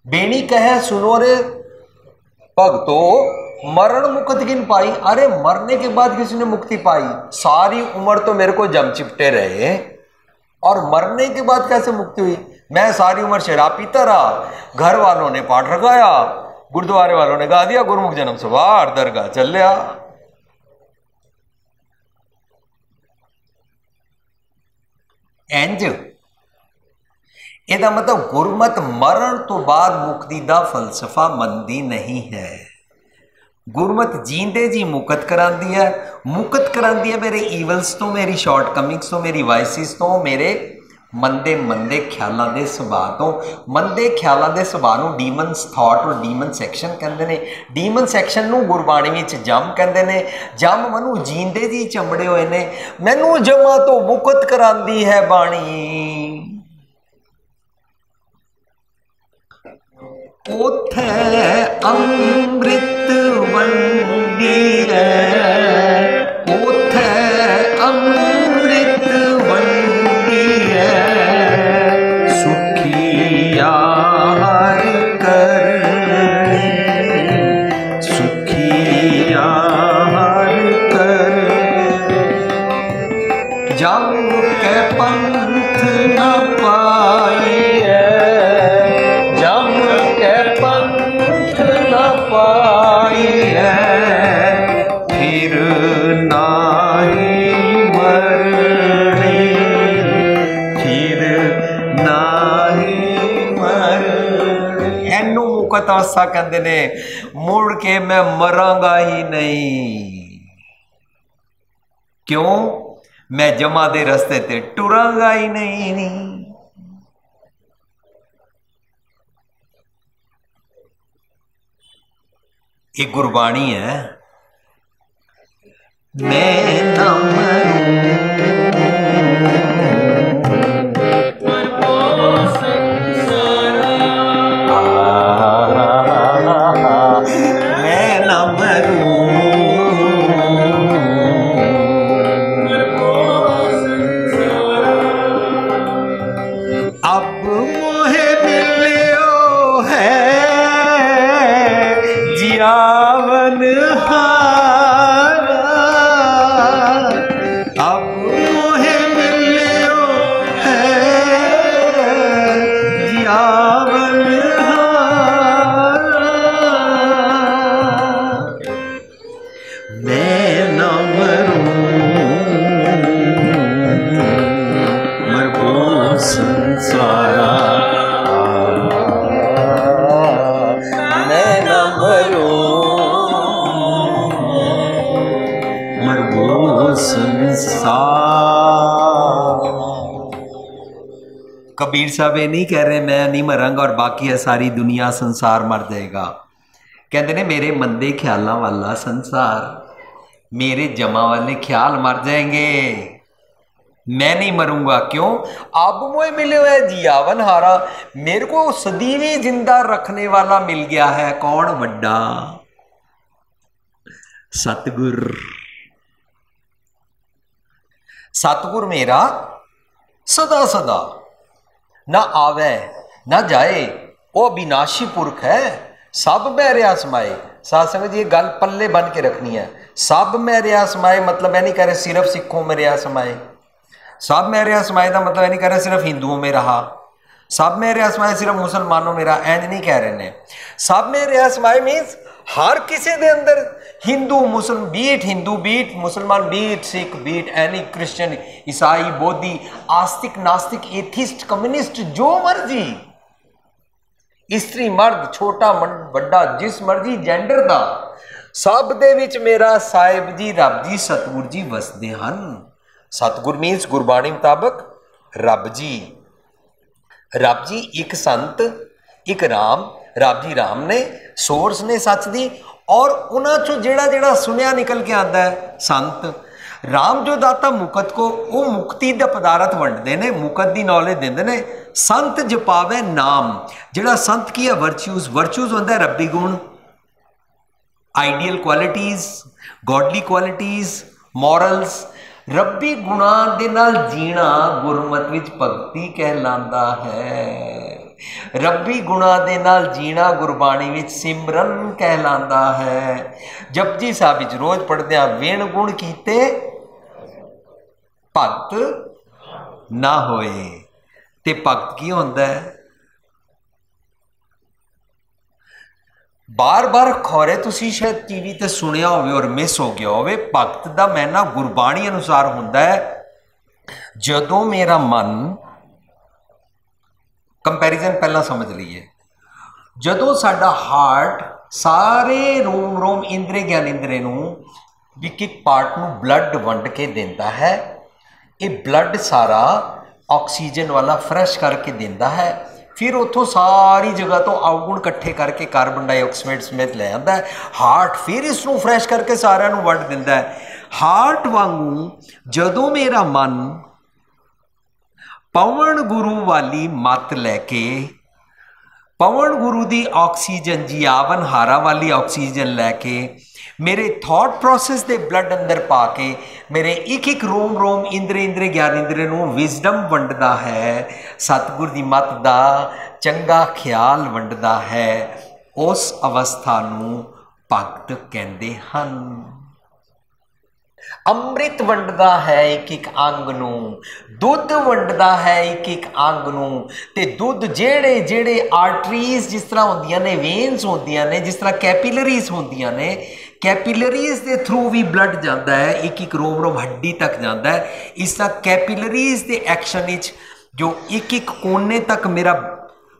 बेनी कहे सुनो रे भगतो, मरण मुकत किन पाई। अरे मरने के बाद किसी ने मुक्ति पाई? सारी उम्र तो मेरे को जम चिपटे रहे, और मरने के बाद कैसे मुक्ति हुई? मैं सारी उम्र शराब पीता रहा, घर वालों ने पाठ रखाया, गुरुद्वारे वालों ने गा दिया गुरुमुख जन्म सवार, दरगाह चल लिया। इंज ਇਹਦਾ मतलब गुरमत मरण तो बाद मुक्ति का फलसफा मनती नहीं है। गुरमत जींदे जी मुकत करांदी है, मुकत करांदी है मेरे ईवल्स तो, मेरी शॉर्टकमिंग्स तो, मेरी वाइसिस तो, मेरे मंदे मंदे ख्यालों के सुभाव तो। मंदे ख्यालों के सुभाव नूं डीमनस थॉट और डीमन सैक्शन कहते हैं। डीमन सैक्शन नूं गुरबाणी विच जम कहते हैं। जम मनु जींदे जी चमड़े हुए ने, मैनू जमा तो मुकत करांदी है बाणी। ओथे अमृत वंडी है, ओथे अमृत वंडी है, सुखिया हर कर, सुखिया हर कर। जम के पंथ न पाई है, तपस्या कहते ने मुड़ के मैं मरांगा ही नहीं। क्यों? मैं जमा दे रस्ते ते टुरांगा ही नहीं। एक गुरबाणी है, मैं न कबीर साहब ये नहीं कह रहे मैं नहीं मरांगा और बाकी है सारी दुनिया संसार मर जाएगा। कहते ने मेरे मंदे ख्यालों वाला संसार, मेरे जमा वाले ख्याल मर जाएंगे, मैं नहीं मरूंगा। क्यों? अब मुझे मिले हुए जियावन हारा, मेरे को सदीवी जिंदा रखने वाला मिल गया है। कौन? वड्डा सतगुर। सतगुर मेरा सदा सदा ना आवे ना जाए, वो अविनाशी पुरख है, सब में रहा समाए। साध संगत जी ये गल पल्ले बन के रखनी है। सब में रहा समाए मतलब यह नहीं कह रहे सिर्फ सिखों में रहा समाए। सब में रहा समाए का मतलब यह नहीं कह रहे सिर्फ हिंदुओं में रहा। सब में रहा समाए सिर्फ मुसलमानों में रहा, इंज नहीं कह रहे ने। सब में रहा समाए मीन्स हर किसी के अंदर हिंदू मुसलमान बीट, हिंदू बीट, मुसलमान beat, Sikh beat, any Christian, ईसाई, बौद्धि, आस्तिक, नास्तिक, एथिस्ट, कम्युनिस्ट, जो मर्जी, स्त्री मर्द, छोटा बड़ा, जिस मर्जी जेंडर का, सब दे विच मेरा साहिब जी रब जी सतगुर जी वसदे हन। सतगुर मीन्स गुरबाणी मुताबक रब जी। रब जी एक संत, एक राम, रब जी राम ने सोर्स ने सच दी, और उन्होंने चो जेड़ा जेड़ा सुनिया निकल के आता है संत। राम जो दाता मुकत को वो मुक्ति दा पदार्थ वंडते ने, मुकत दी नॉलेज देंदे ने। संत जपावे नाम, जेड़ा संत की है वर्च्यूज, वर्च्यूज होंदा है रब्बी गुण, ideal qualities, godly qualities, morals. रब्बी गुणा दे नाल जीना गुरमत विच भगती कहलांदा है। रब्बी गुणा दे नाल जीना गुरबाणी विच सिमरन कहलांदा है। जपजी साहब विच रोज पढ़दे आ विण गुण कीते भगत ना होए, ते भगत की होंदा है? बार बार खौरे तुसी शायद टीवी ते सुनिया होवे और मिस हो गया होवे। भगत दा मैना गुरबाणी अनुसार होंदा है जदों मेरा मन, कंपैरिजन पहला समझ लीए, जदों साडा हार्ट सारे रोम रोम इंद्रे ज्ञान इंद्रे नूं एक एक पार्ट नूं ब्लड वंड के देंदा है। ये ब्लड सारा ऑक्सीजन वाला फ्रैश करके देंदा है, फिर उतों सारी जगह तो अवगुण इकट्ठे करके कार्बन डाइऑक्साइड समेत ले आता है। हार्ट फिर इसनूं फ्रैश करके सारिਆਂ ਨੂੰ वंड दिंदा है। हार्ट वांगू जदों मेरा मन पवन गुरु वाली मत लैके, पवन गुरु की ऑक्सीजन जियावन हारा वाली ऑक्सीजन लैके मेरे थॉट प्रोसैस के ब्लड अंदर पा के मेरे एक एक रोम रोम इंद्रे इंद्रे ज्ञान इंद्रे नूं विजडम वंडदा है, सतगुर की मत का चंगा ख्याल वंडदा है। उस अवस्था नूं भगत कहंदे हन। अमृत वंडदा है एक एक अंग नूं, दुध वंडदा है एक एक अंग नूं, ते दुध जेड़े जेड़े आर्टरीज जिस तरह होंदियां ने, वेन्स होंदियां ने, जिस तरह कैपिलरीज होंदियां ने, कैपिलरीज के थ्रू भी ब्लड जाता है, एक एक रोम रोम हड्डी तक जाता है। इस तरह कैपिलरीज के एक्शन जो एक एक कोने तक मेरा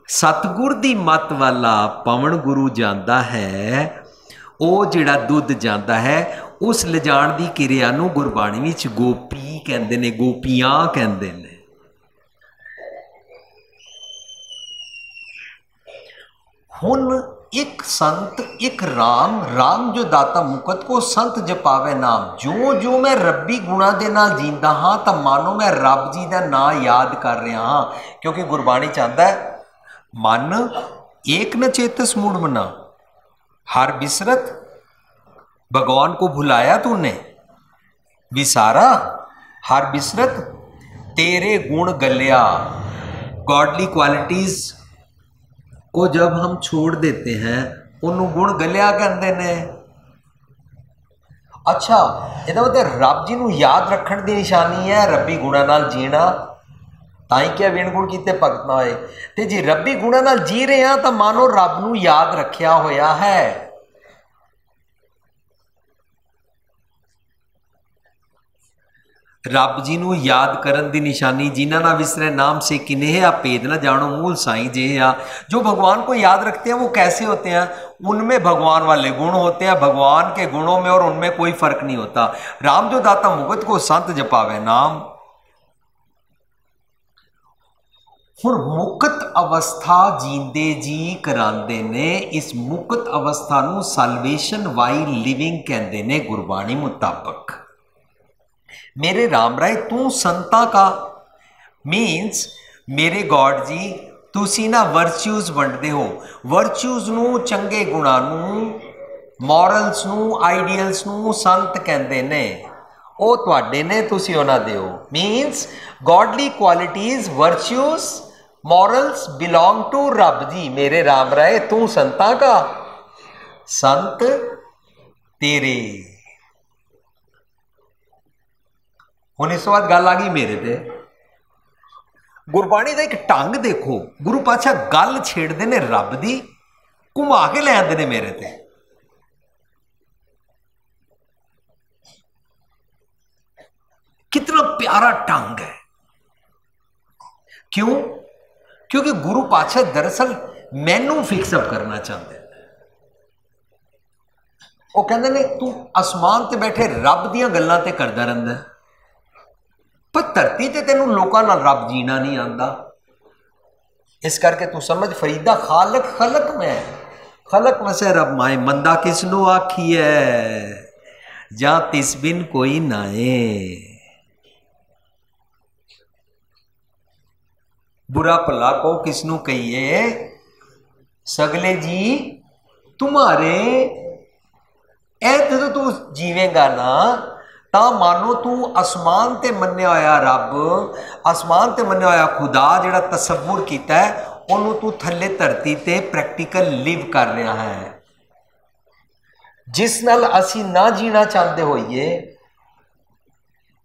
सतगुर दी मत वाला पवन गुरु जाता है, वो जिहड़ा दुध जाता है उस लिजाण दी किरिया नूं गुरबाणी विच गोपी कहंदे ने, गोपियां कहंदे ने। हुण एक संत एक राम, राम जो दाता मुकत को संत जपावे नाम। जो जो मैं रब्बी गुणा दे नाल जींदा हाँ तो मानो मैं रब जी का नाम याद कर रहा हाँ, क्योंकि गुरबाणी चाहता है मन एक न चेतस मूड बना, हर बिसरत भगवान को भुलाया तूने, विसारा हर बिसरत तेरे गुण गलिया। गॉडली क्वालिटीज को जब हम छोड़ देते हैं उन्होंने गुण गलिया कहते ने। अच्छा, ਇਹਦਾ मतलब रब जी ਨੂੰ याद रखने की निशानी है रब्बी गुणा नाल जीना, ताई क्या विण गुण किते भगत ना होए। ते जे रब्बी गुणा नाल जी रहे हैं तो मानो रब नूं याद रखिया होया है। रब जी नूं याद करन दी निशानी जिन्हां ना विसरे नाम से किन्हे आ भेद ना जानो मूल साईं जे आ। जो भगवान को याद रखते हैं वो कैसे होते हैं? उनमें भगवान वाले गुण होते हैं, भगवान के गुणों में और उनमें कोई फर्क नहीं होता। राम जो दाता मुकत को संत जपावे नाम। हुण मुकत अवस्था जींदे जी करांदे ने, इस मुकत अवस्था नूं सैल्वेशन वाइल लिविंग कहंदे ने गुरबाणी मुताबक। मेरे राम राय तू संता का मीन्स मेरे गॉड जी तुसी ना वर्च्यूज वंडदे हो। वर्च्यूज नूं चंगे गुणां नूं, मॉरल्स नूं, आइडियल्स नूं संत कहंदे ने। ਉਹ ਤੁਹਾਡੇ ने तुसी उन्हां दे हो। Means godly qualities virtues morals belong to रब जी। मेरे राम राय तू संता का संत तेरे। हुण इस बाद गल आ गई मेरे ते। गुरबाणी का एक ढंग देखो, गुरु पातशाह गल छेड़ते ने रब दी, घुमा के ले आते ने मेरे ते। कितना प्यारा ढंग है। क्यों? क्योंकि गुरु पातशाह दरअसल मैनू फिक्सअप करना चाहते हैं। वो कहते ने तू आसमान ते बैठे रब दियां गल्लां ते करदा रहिंदा है, पर धरती ते तेनू लोकां नाल रब जीना नहीं आंदा। इस करके तू समझ फरीदा खालक खलक में, खलक वसे रब माए। मंदा किसनू आखी है जा तिस बिन कोई नाए। बुरा भला को किसनू कहिए सगले जी तुम्हारे। ऐसे तो तू जीवेगा ना ता मानो तू आसमान ते मन्निया होया रब, आसमान ते मन्निया होया खुदा जिहड़ा तसव्वुर कीता है, उन्होंने तू थल्ले धरती ते प्रैक्टिकल लिव कर रहा है। जिस नाल असी ना जीना चाहते होइए,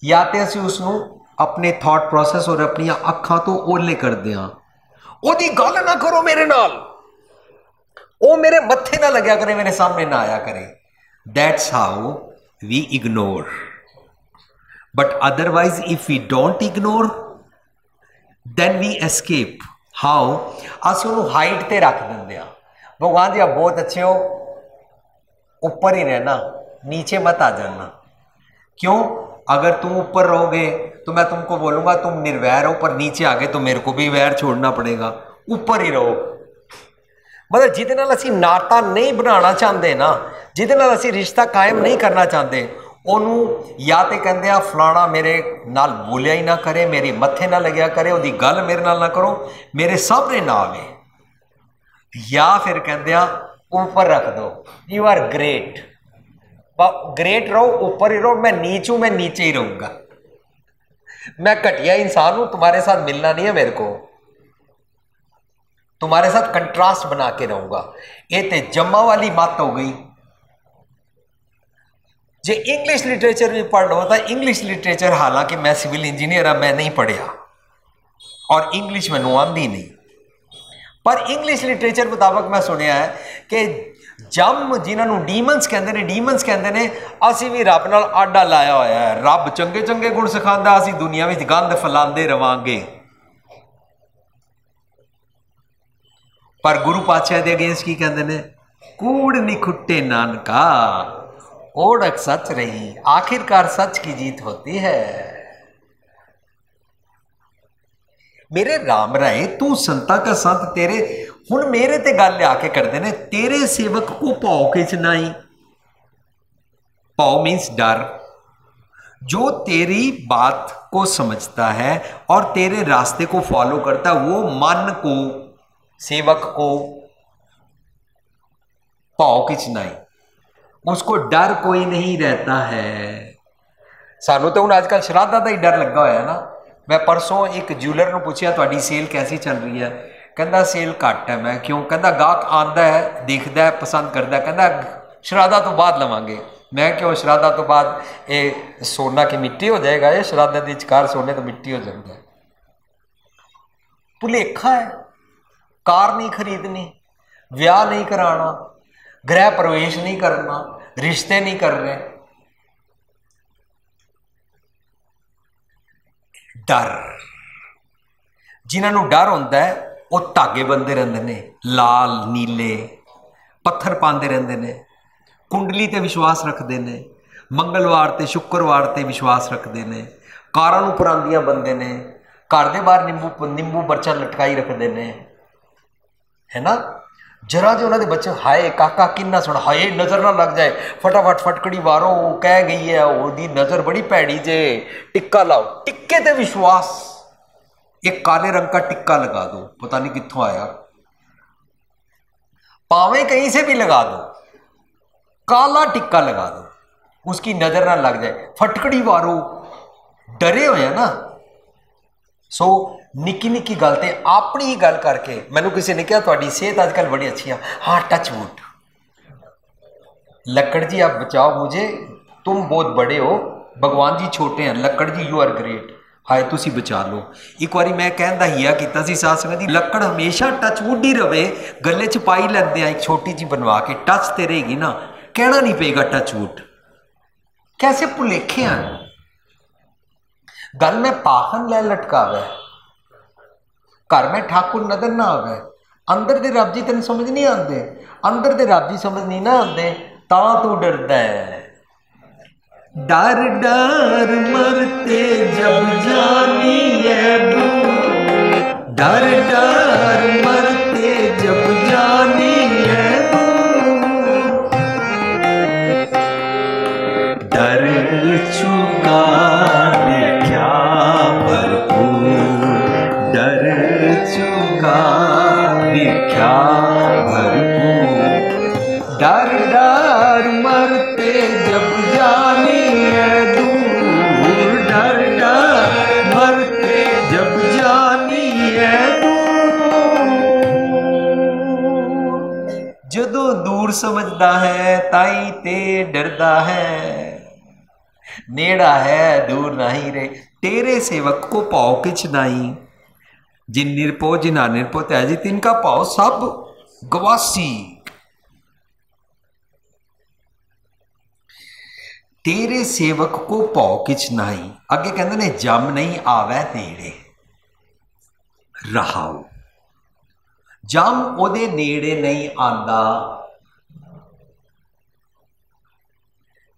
या तो असी उसनू अपने थॉट प्रोसेस और अपन अखां तो ओले कर दिया। ओदी गल ना करो मेरे नाल, ओ मेरे मत्थे ना लग्या करे, मेरे सामने ना आया करे। That's how we ignore. But otherwise if we don't ignore then we escape. How? अस उन्होंने हाइट ते रख देंगे। भगवान जी आप बहुत अच्छे हो, ऊपर ही रहना, नीचे मत आ जाना। क्यों? अगर तुम ऊपर रहोगे तो मैं तुमको बोलूंगा तुम निर्वैर हो, पर नीचे आ गए तो मेरे को भी वैर छोड़ना पड़ेगा। ऊपर ही रहो। मतलब जिहदे नाल असीं नाता नहीं बनाना चाहते ना, जिहदे नाल असीं रिश्ता कायम नहीं करना चाहते, ਉਹਨੂੰ या तो कहते हैं फलाना मेरे नाल बोलिया ही ना करे, मेरी मत्थे ना लग्या करे, ਉਹਦੀ गल मेरे नाल ना करो, मेरे सामने ना आवे। या फिर कहते हैं ऊपर रख दो, यू आर ग्रेट। ग्रेट रहो, ऊपर ही रहो, मैं नीच हूं, मैं नीचे ही रहूंगा। मैं घटिया इंसान हूं, तुम्हारे साथ मिलना नहीं है मेरे को, तुम्हारे साथ कंट्रास्ट बना के रहूंगा। ये तो जम्मा वाली बात हो गई। जे इंग्लिश लिटरेचर भी पढ़ लो तो इंग्लिश लिटरेचर, हालांकि मैं सिविल इंजीनियर है, मैं नहीं पढ़िया और इंग्लिश मैनू आंदी नहीं, पर इंग्लिश लिटरेचर मुताबक मैं सुनिया है कि जम जिन्होंने डीमनस कहते हैं, डीमनस कहते हैं असी भी रब नाल आडा लाया होया है। रब चंगे चंगे गुण सिखांदा, असी दुनिया में गंद फैलाते रवांगे। पर गुरु पातशाह के अगेंस्ट की कहते ने, कूड़ निखुट्टे नानका ओढ़क सच रही, आखिरकार सच की जीत होती है। मेरे राम राय तू संता का संत, तेरे हुण मेरे ते गल आके करते ने, तेरे सेवक को भाव किच नाई। भाव मीन्स डर। जो तेरी बात को समझता है और तेरे रास्ते को फॉलो करता है, वो मन को, सेवक को भाव किच नाई, उसको डर कोई नहीं रहता है। सानू तो हुण आजकल श्राद्धा का ही डर लगा होया ना। मैं परसों एक ज्वेलर ने पूछा तुहाडी सेल कैसी चल रही है, कहता सेल घट है। मैं क्यों, कहता गाहक आंदा है, देखता है, पसंद करता है, कहता श्राद्धा तो बाद लवांगे। मैं क्यों, श्राद्धा तो बाद ये सोना की मिट्टी हो जाएगा, ये श्राद्धा के विचकार सोने तो मिट्टी हो जाता है। भुलेखा है। कार नहीं खरीदनी, ब्याह नहीं कराना, गृह प्रवेश नहीं करना, रिश्ते नहीं कर रहे। डर, जिन्होंने डर होता है वो धागे बंदे रहते ने, लाल नीले पत्थर पाते रहते ने, कुंडली ते विश्वास रखते हैं, मंगलवार ते शुक्रवार ते विश्वास रखते हैं, कारां नूं परांदियां बंदे ने, घर दे बाहर नींबू बर्चा लटकाई रखते हैं, है ना। जरा जो उन्होंने बच्चे हाय काका किन्ना सोना, हाय नज़र ना लग जाए, फटाफट फटकड़ी वारो, वो कह गई है ओदी नज़र बड़ी भैड़ी जे, टिक्का लाओ। टिक्के ते विश्वास, एक काले रंग का टिक्का लगा दो, पता नहीं कित्थों आया, पावे कहीं से भी लगा दो, काला टिक्का लगा दो, उसकी नजर ना लग जाए, फटकड़ी वारो, डरे हुए हैं ना। सो निक्की निक्की गल ते अपनी ही गल करके, मैनू किसी ने कहा तुहाडी सेहत आजकल बड़ी अच्छी है, हाँ टच वुड, लक्कड़ जी आप बचाओ मुझे, तुम बहुत बड़े हो, भगवान जी छोटे हैं, लक्कड़ जी यू आर ग्रेट, हाय तुसी बचा लो। एक बारी मैं कहता हिया किता सी साथ संगत दी, लक्कड़ हमेशा टच वुड ही रवे, गले च पाई लैंदे एक छोटी जी बनवा के, टच ते रहेगी ना, कहना नहीं पेगा टच वुड। कैसे भुलेखे हैं। गल में पाखन लै लटकावे, घर में ठाकुर नजर ना आवे, अंदर दे रब जी तेन समझ नहीं आते, अंदर दे रब जी समझ नहीं ना आते, ता तू डरदा है। डर डर मरते जब जानी है दूर, डर डर मरते जब जानी है दूर, डर चुका क्या भरपूर, डर चुका क्या भरपूर, डर डर मरते जब जानी है दूर, डर डर मरते जब जानी है दूर। जदों दूर समझदा है ताई ते डरदा है, नेड़ा है दूर नहीं रे, तेरे सेवक को भाव किछ नाई, जिन निरपो जिना निरपो त्याजी, तिनका भाव सब गवासी। तेरे सेवक को भाव किछ नाई, अगे कहते ने जम नहीं आवे नेड़े, रहाओ जम ओदे नेड़े नहीं आंदा।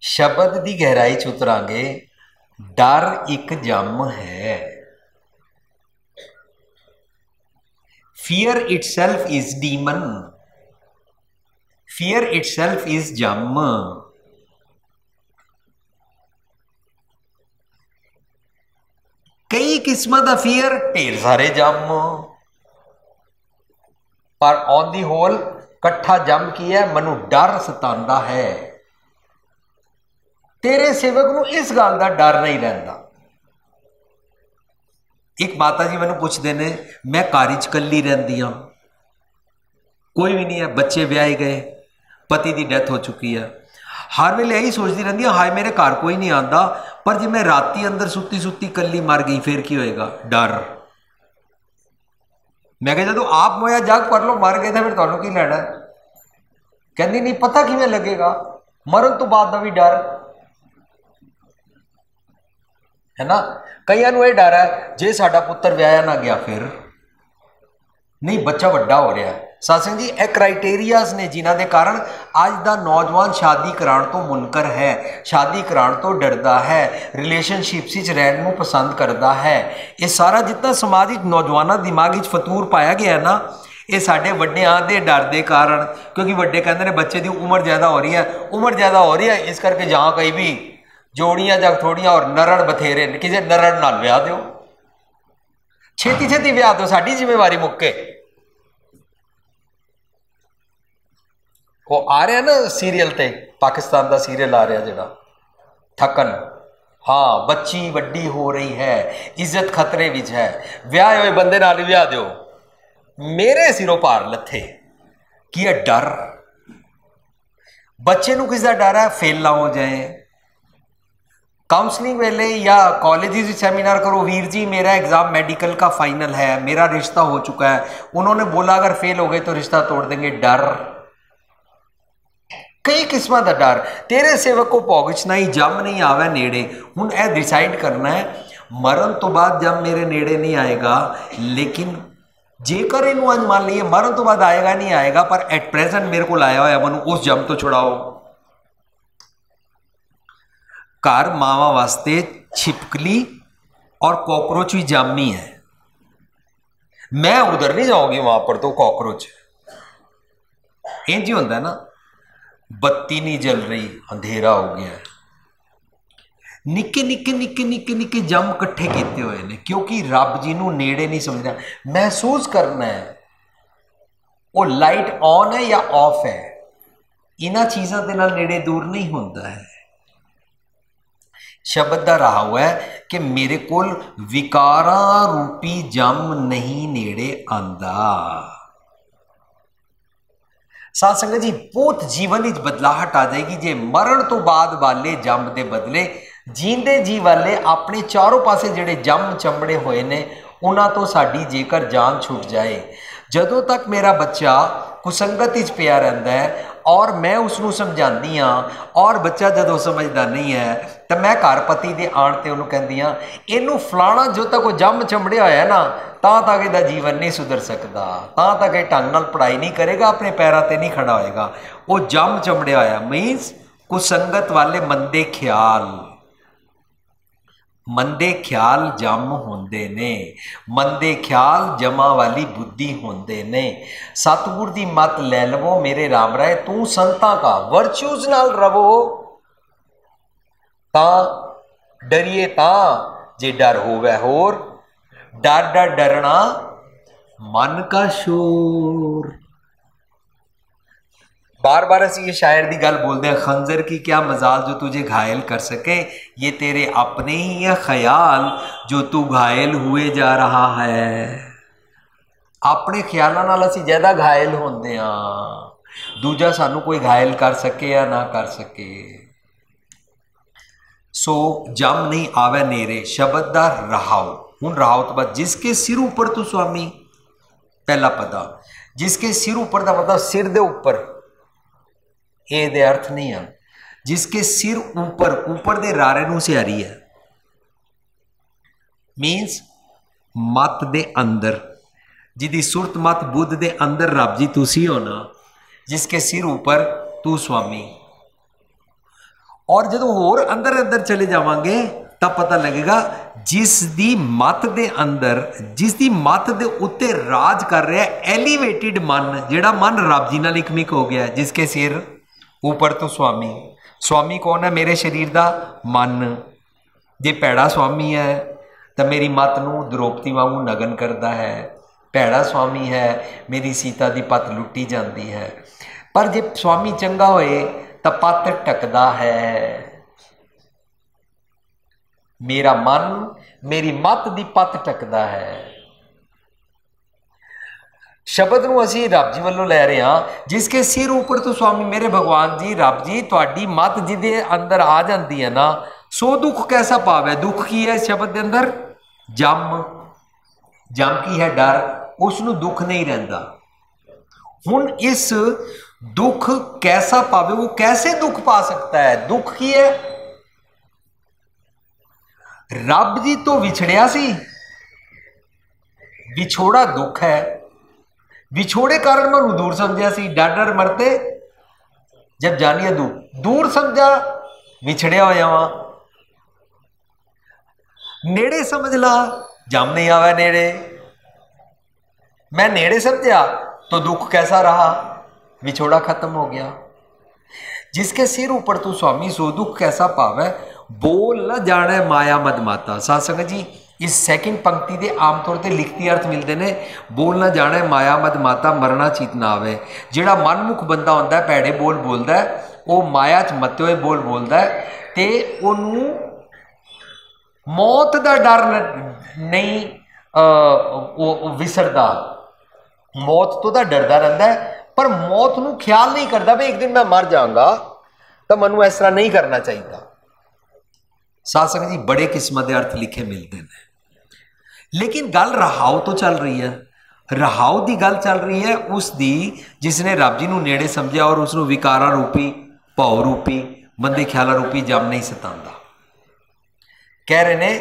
शब्द की गहराई च उतरांगे, डर एक जम है। Fear itself is demon, fear itself is जम। कई किस्म का फियर, ढेर सारे जम, पर ऑन दी होल कट्ठा जम की है, मनु डर सतांदा है। तेरे सेवक नूं इस गल का डर नहीं रहिंदा। एक माता जी मैनू पुछदे ने, मैं घर च कल्ली रहिंदी हां, कोई भी नहीं है, बच्चे ब्याहे गए, पति की डेथ हो चुकी है, हर वेले यही सोचती रहती है हाय मेरे घर कोई नहीं आता, पर जे मैं राती अंदर सुती सुती कल्ली मर गई फिर की होएगा, डर। मैं कहा जो आप मोया जाग पर लो, मर गए थे फिर तुहानू की लैना। कहती नहीं पता किवें लगेगा, मरण तो बाद का भी डर है ना। कईयां नूं यह डर है जे साडा पुत्र व्याया ना गया फिर नहीं, बच्चा वड्डा हो रहा है, सत्संग जी ਇਹ ਕ੍ਰਾਈਟੇਰੀਆਜ਼ ਨੇ ਜਿਨ੍ਹਾਂ ਦੇ ਕਾਰਨ ਅੱਜ ਦਾ ਨੌਜਵਾਨ ਸ਼ਾਦੀ ਕਰਾਉਣ ਤੋਂ ਮੁਨਕਰ ਹੈ, ਸ਼ਾਦੀ ਕਰਾਉਣ ਤੋਂ ਡਰਦਾ ਹੈ, ਰਿਲੇਸ਼ਨਸ਼ਿਪਸ ਵਿੱਚ ਰਹਿਣ ਨੂੰ ਪਸੰਦ ਕਰਦਾ ਹੈ। ਇਹ ਸਾਰਾ ਜਿੱਦਾਂ ਸਮਾਜ ਵਿੱਚ ਨੌਜਵਾਨਾਂ ਦੇ ਦਿਮਾਗ ਵਿੱਚ ਫਤੂਰ ਪਾਇਆ ਗਿਆ ਨਾ, ਇਹ ਸਾਡੇ ਵੱਡਿਆਂ ਦੇ ਡਰ ਦੇ ਕਾਰਨ, ਕਿਉਂਕਿ ਵੱਡੇ ਕਹਿੰਦੇ ਨੇ ਬੱਚੇ ਦੀ ਉਮਰ ਜ਼ਿਆਦਾ ਹੋ ਰਹੀ ਹੈ, ਉਮਰ ਜ਼ਿਆਦਾ ਹੋ ਰਹੀ ਹੈ, ਇਸ ਕਰਕੇ ਜਾਂ ਕਈ ਵੀ ਜੋੜੀਆਂ ਜਾਂ ਥੋੜੀਆਂ ਔਰ ਨਰੜ ਬਥੇਰੇ, ਕਿਸੇ ਨਰੜ ਨਾਲ ਵਿਆਹ ਦਿਓ, ਛੇਤੀ ਛੇਤੀ ਵਿਆਹ ਦਿਓ, ਸਾਡੀ ਜ਼ਿੰਮੇਵਾਰੀ ਮੁੱਕੇ। ਉਹ ਆ ਰਿਹਾ ਨਾ ਸੀਰੀਅਲ ਤੇ, ਪਾਕਿਸਤਾਨ ਦਾ ਸੀਰੀਅਲ ਆ ਰਿਹਾ ਜਿਹੜਾ ਠੱਕਣ, ਹਾਂ ਬੱਚੀ ਵੱਡੀ ਹੋ ਰਹੀ ਹੈ, ਇੱਜ਼ਤ ਖਤਰੇ ਵਿੱਚ ਹੈ, ਵਿਆਹ ਹੋਏ ਬੰਦੇ ਨਾਲ ਹੀ ਵਿਆਹ ਦਿਓ। ਮੇਰੇ ਸਿਰੋਂ ਭਾਰ ਲੱਥੇ। ਕੀ ਹੈ ਡਰ? ਬੱਚੇ ਨੂੰ ਕਿਸ ਦਾ ਡਰ ਹੈ? ਫੇਲ ਨਾ ਹੋ ਜਾਏ। काउंसलिंग वेले या कॉलेज सेमिनार करो, वीर जी मेरा एग्ज़ाम मेडिकल का फाइनल है, मेरा रिश्ता हो चुका है, उन्होंने बोला अगर फेल हो गए तो रिश्ता तोड़ देंगे। डर, कई किस्म का डर। तेरे सेवक को पहुँचना ही जब नहीं आवे नेड़े। हुण ए डिसाइड करना है मरण तो बाद जब मेरे नेड़े नहीं आएगा, लेकिन जेकर इनू अज मान लीए मरण तो बाद आएगा नहीं आएगा, पर एट प्रेजेंट मेरे को लाया हुआ मनु उस जम तो छुड़ाओ। घर मावा वास्ते छिपकली और कॉकरोच भी जामी है, मैं उधर नहीं जाऊंगी, वहां पर तो कॉकरोच। इंज ही होता है ना, बत्ती नहीं जल रही, अंधेरा हो गया है, निक्के निक्के निक्के निक्के निक्के जम इकट्ठे किए हुए ने, क्योंकि रब जी नूं नेड़े नहीं समझना। महसूस करना है वो लाइट ऑन है या ऑफ है, इन्हां चीज़ों के नाल नेड़े दूर नहीं होता है। शब्द का रहा हुआ है कि मेरे कोल विकारा रूपी जम नहीं नेड़े आंदा। साध संगत जी बहुत जीवन विच बदलाहट आ जाएगी जे मरण तो बाद वाले जम दे बदले जींदे जी वाले अपने चारों पासे जिहड़े जम चमड़े हुए ने उन्हां तो साडी जेकर जान छुट जाए। जदों तक मेरा बच्चा कुसंगत विच पिया रहिंदा है और मैं उसनूं समझाती हाँ, और बच्चा जदों समझदा नहीं है तो मैं घर पति दे आण ते उहनूं कहंदी हाँ इहनूं फलाना जो तक वो जम चमड़िया होया ना तां तक इहदा जीवन नहीं सुधर सकदा, तां तक इह ढंग नाल पढ़ाई नहीं करेगा, अपने पैरों ते नहीं खड़ा होएगा। वो जम चमड़िया होया मीनस कुसंगत वाले मंदे ख्याल, मंदे ख्याल जम होंदे ने, मंदे ख्याल जमा वाली बुद्धि होंदे ने। सतगुर दी मत ले लवो मेरे राम राय, तू संतां का वर्च्यूज नाल रवो, ता डरिए ता जे डर होवे होर, डर डर डरना मन का शोर। बार बार ऐसी ये शायर की गल बोलते हैं, खंजर की क्या मजाल जो तुझे घायल कर सके, ये तेरे अपने ही है ख्याल जो तू घायल हुए जा रहा है। अपने ख्यालों नाल असीं ज़्यादा घायल होंदे हां, दूजा सानू कोई घायल कर सके या ना कर सके। सो जम नहीं आवे नेरे, शब्द दा रहाओ। हुण रहाओ तो बाद जिसके सिर ऊपर तू स्वामी, पहला पदा जिसके सिर ऊपर का मतलब सिर दे ऊपर, ये दे अर्थ नहीं है जिसके सिर ऊपर, ऊपर दे रारे नूं सियारी है, मीन्स मत दे अंदर, जिदी सुरत मत बुद्ध दे अंदर रब जी तुसी हो ना, जिसके सिर ऊपर तू स्वामी। और जदों होर अंदर अंदर चले जावांगे तब पता लगेगा जिस दी मत दे अंदर, जिस दी मत दे उत्ते राज कर रहा है एलीवेटेड मन, जिहड़ा मन रब जी नाल इकमिक हो गया, जिसके सिर ऊपर तो स्वामी। स्वामी कौन है? मेरे शरीर का मन। जे भैड़ा स्वामी है तो मेरी मत नूं द्रौपदी वांगू नगन करता है, भैड़ा स्वामी है मेरी सीता की पत लुटी जाती है। पर जे स्वामी चंगा होए तो पत टकदा है। मेरा मन मेरी मत की पत टकदा है। शब्द नूं असीं रब जी वालों लै रहे हाँ, जिसके सिर ऊपर तो स्वामी। मेरे भगवान जी रब जी तुहाडी मत जिहदे अंदर आ जाती है ना, सो दुख कैसा पावे। दुख की है शब्द के अंदर? जम। जम की है? डर। उसनूं दुख नहीं रहिंदा। हुण इस दुख कैसा पावे, वो कैसे दुख पा सकता है? दुख की है? रब जी तो विछड़िया सी, विछोड़ा दुख है। विछोड़े कारण मैं दूर समझा सी, डर डर मरते जब जानिए दूर, दूर समझा विछड़िया होया वा। नेड़े समझ ला जम नहीं आवे नेड़े, मैं नेड़े समझा तो दुख कैसा रहा, विछोड़ा खत्म हो गया। जिसके सिर ऊपर तू स्वामी सो दुख कैसा पावे, बोल न जाने माया मद माता। साध संगत जी इस सैकेंड पंक्ति के आम तौर पर लिखती अर्थ मिलते हैं, बोल न जाने माया मद माता मरना चीत ना आवे। जिहड़ा मनमुख बंदा होंदा है, भैड़े बोल बोलता है, वह माया च मते हुए बोल बोलता है, तो उन्होंने मौत का डर नहीं विसरदा, मौत तो डरदा रहता है, पर मौत को ख्याल नहीं करता भी एक दिन मैं मर जाऊंगा, तो मनु इस तरह नहीं करना चाहिए। साध संगत जी बड़े किस्म के अर्थ लिखे मिलते हैं, लेकिन गल रहाओ तो चल रही है, रहाओ की गल चल रही है उसकी जिसने रब जी को नेड़े समझा और उसको विकारा रूपी भाव रूपी मंदे ख्याला रूपी जम नहीं सतांदा। कह रहे ने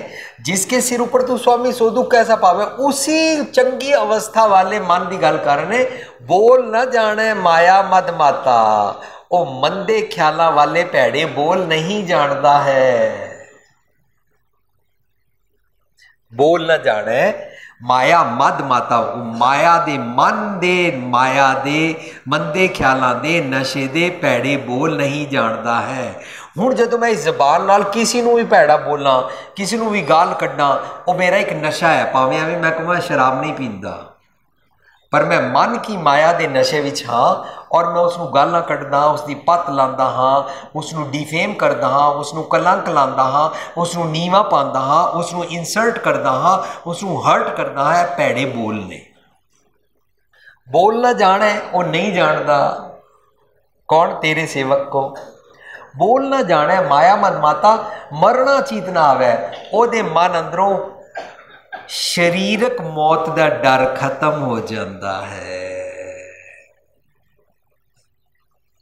जिसके सिर ऊपर तू स्वामी सो दुख कैसा पावे, उसी चंगी अवस्था वाले मन की गल कर रहे, बोल न जाने माया मद माता। ओ मंदे ख्याला वाले भैड़े बोल नहीं जानता है, बोल न जाने माया मद माता। माया दे मन दे, माया दे मंदे ख्यालों दे नशे दे भैड़े बोल नहीं जानता है। हुण जदों मैं इस जबान नाल किसी नूं भी भैड़ा बोलां, किसी नूं भी गाल कड्डां, वो मेरा एक नशा है। भावें एवें मैं कहूँ शराब नहीं पींदा, पर मैं मन की माया दे नशे विच हाँ, और मैं उसनूं गालां कड्डदा, उसकी पत लांदा हाँ, उसनूं डिफेम करदा हाँ, उसनूं कलंक लांदा हाँ, उसनूं नीवा पांदा हाँ, उसनूं इंसल्ट करदा हाँ, उसनूं हर्ट करदा है। भैड़े बोल ने, बोल ना जाने वो नहीं जानता। कौन? तेरे सेवक को बोल ना जाने माया मद माता मरना चीत ना आवे। ओदे मन अंदरों शरीरक मौत का डर खत्म हो जाता है।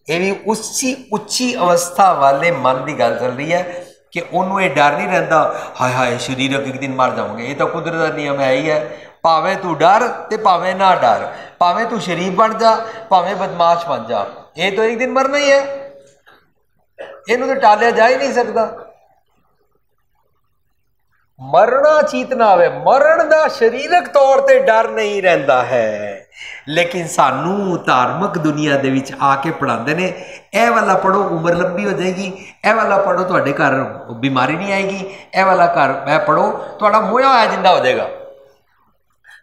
ये भी उसी उच्ची अवस्था वाले मन की गल चल रही है कि उन्होंने ये डर नहीं रहता, हाय हाय शरीरक एक दिन मर जाओगे। ये तो कुदरत का नियम है ही है, भावें तू डर ते भावें ना डर, भावें तू शरीफ बन जा भावें बदमाश बन जा, ये तो एक दिन मरना ही है, इनू तो टालिया जा ही नहीं सकता। मरना चीत ना आवे, मरण का शरीरक तौर पर डर नहीं रहता है। लेकिन सानू धार्मिक दुनिया दे विच आके पढ़ाते हैं, ए वाला पढ़ो उम्र लंबी हो जाएगी, ए वाला पढ़ो तुहाडे घर बीमारी नहीं आएगी, ए वाला घर मैं पढ़ो तुहाडा मोया होया जिंदा हो जाएगा।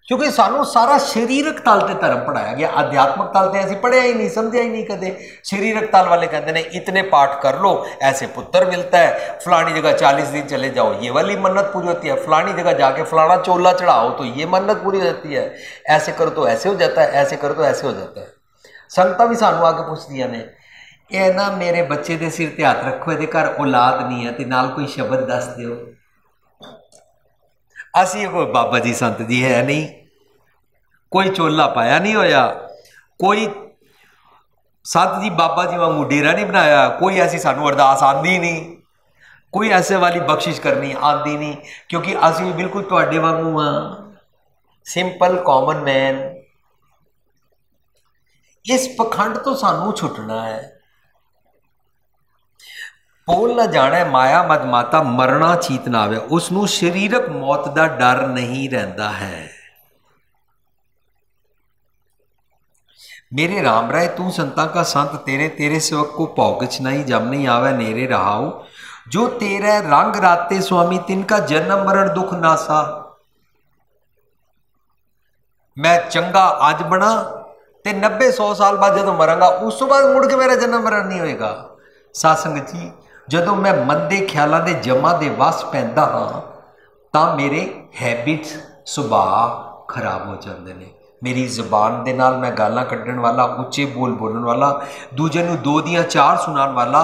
क्योंकि सानू सारा शरीरक तल ते धर्म पढ़ाया गया, आध्यात्मिक तल ते असीं पढ़िया ही नहीं, समझिया ही नहीं कदे। शरीरक तल वाले कहते हैं इतने पाठ कर लो ऐसे पुत्र मिलता है, फलानी जगह 40 दिन चले जाओ ये वाली मन्नत पूरी होती है, फलानी जगह जाके फलाना चोला चढ़ाओ तो ये मन्नत पूरी हो जाती है, ऐसे करो तो ऐसे हो जाता है, ऐसे करो तो ऐसे हो जाता है। संगतां भी सानू आके पुछदियां ने, ये ना मेरे बच्चे के सिर ते हाथ रखो, ये घर औलाद नहीं है, ते नाल कोई शब्द दस दिओ। असी कोई बाबा जी संत जी है नहीं, कोई चोला पाया नहीं होया, कोई संत जी बाबा जी वांगू डेरा नहीं बनाया, कोई ऐसी सानू अरदास आंदी नहीं, कोई ऐसे वाली बख्शिश करनी आंदी नहीं, क्योंकि असी भी बिल्कुल तुहाडे वांगू हाँ, सिंपल कॉमन मैन। इस पखंड तो सानू छुटना है। बोल न जाने माया मद माता मरना चीत ना आवे, उसनू शरीरक मौत का डर नहीं रहता है। मेरे राम राय तू संता का संत तेरे, तेरे सेवक को पौगच नहीं जम नहीं आवे नेरे रहाओ, जो तेरे रंग राते स्वामी तिनका जन्म मरण दुख नासा। मैं चंगा अज बना ते 90-100 साल बाद जो मरांगा उस तो बाद मुड़ के मेरा जन्म मरण नहीं होएगा। साध संगत जी जदों मैं मंदे ख्यालों के जमा के वस पैंदा हाँ तो मेरे हैबिट्स सुभाव खराब हो जाते हैं। मेरी जबान के नाल मैं गालां कड्ढण वाला, उच्चे बोल बोलण वाला, दूजे नूं 2 दियां 4 सुनाण वाला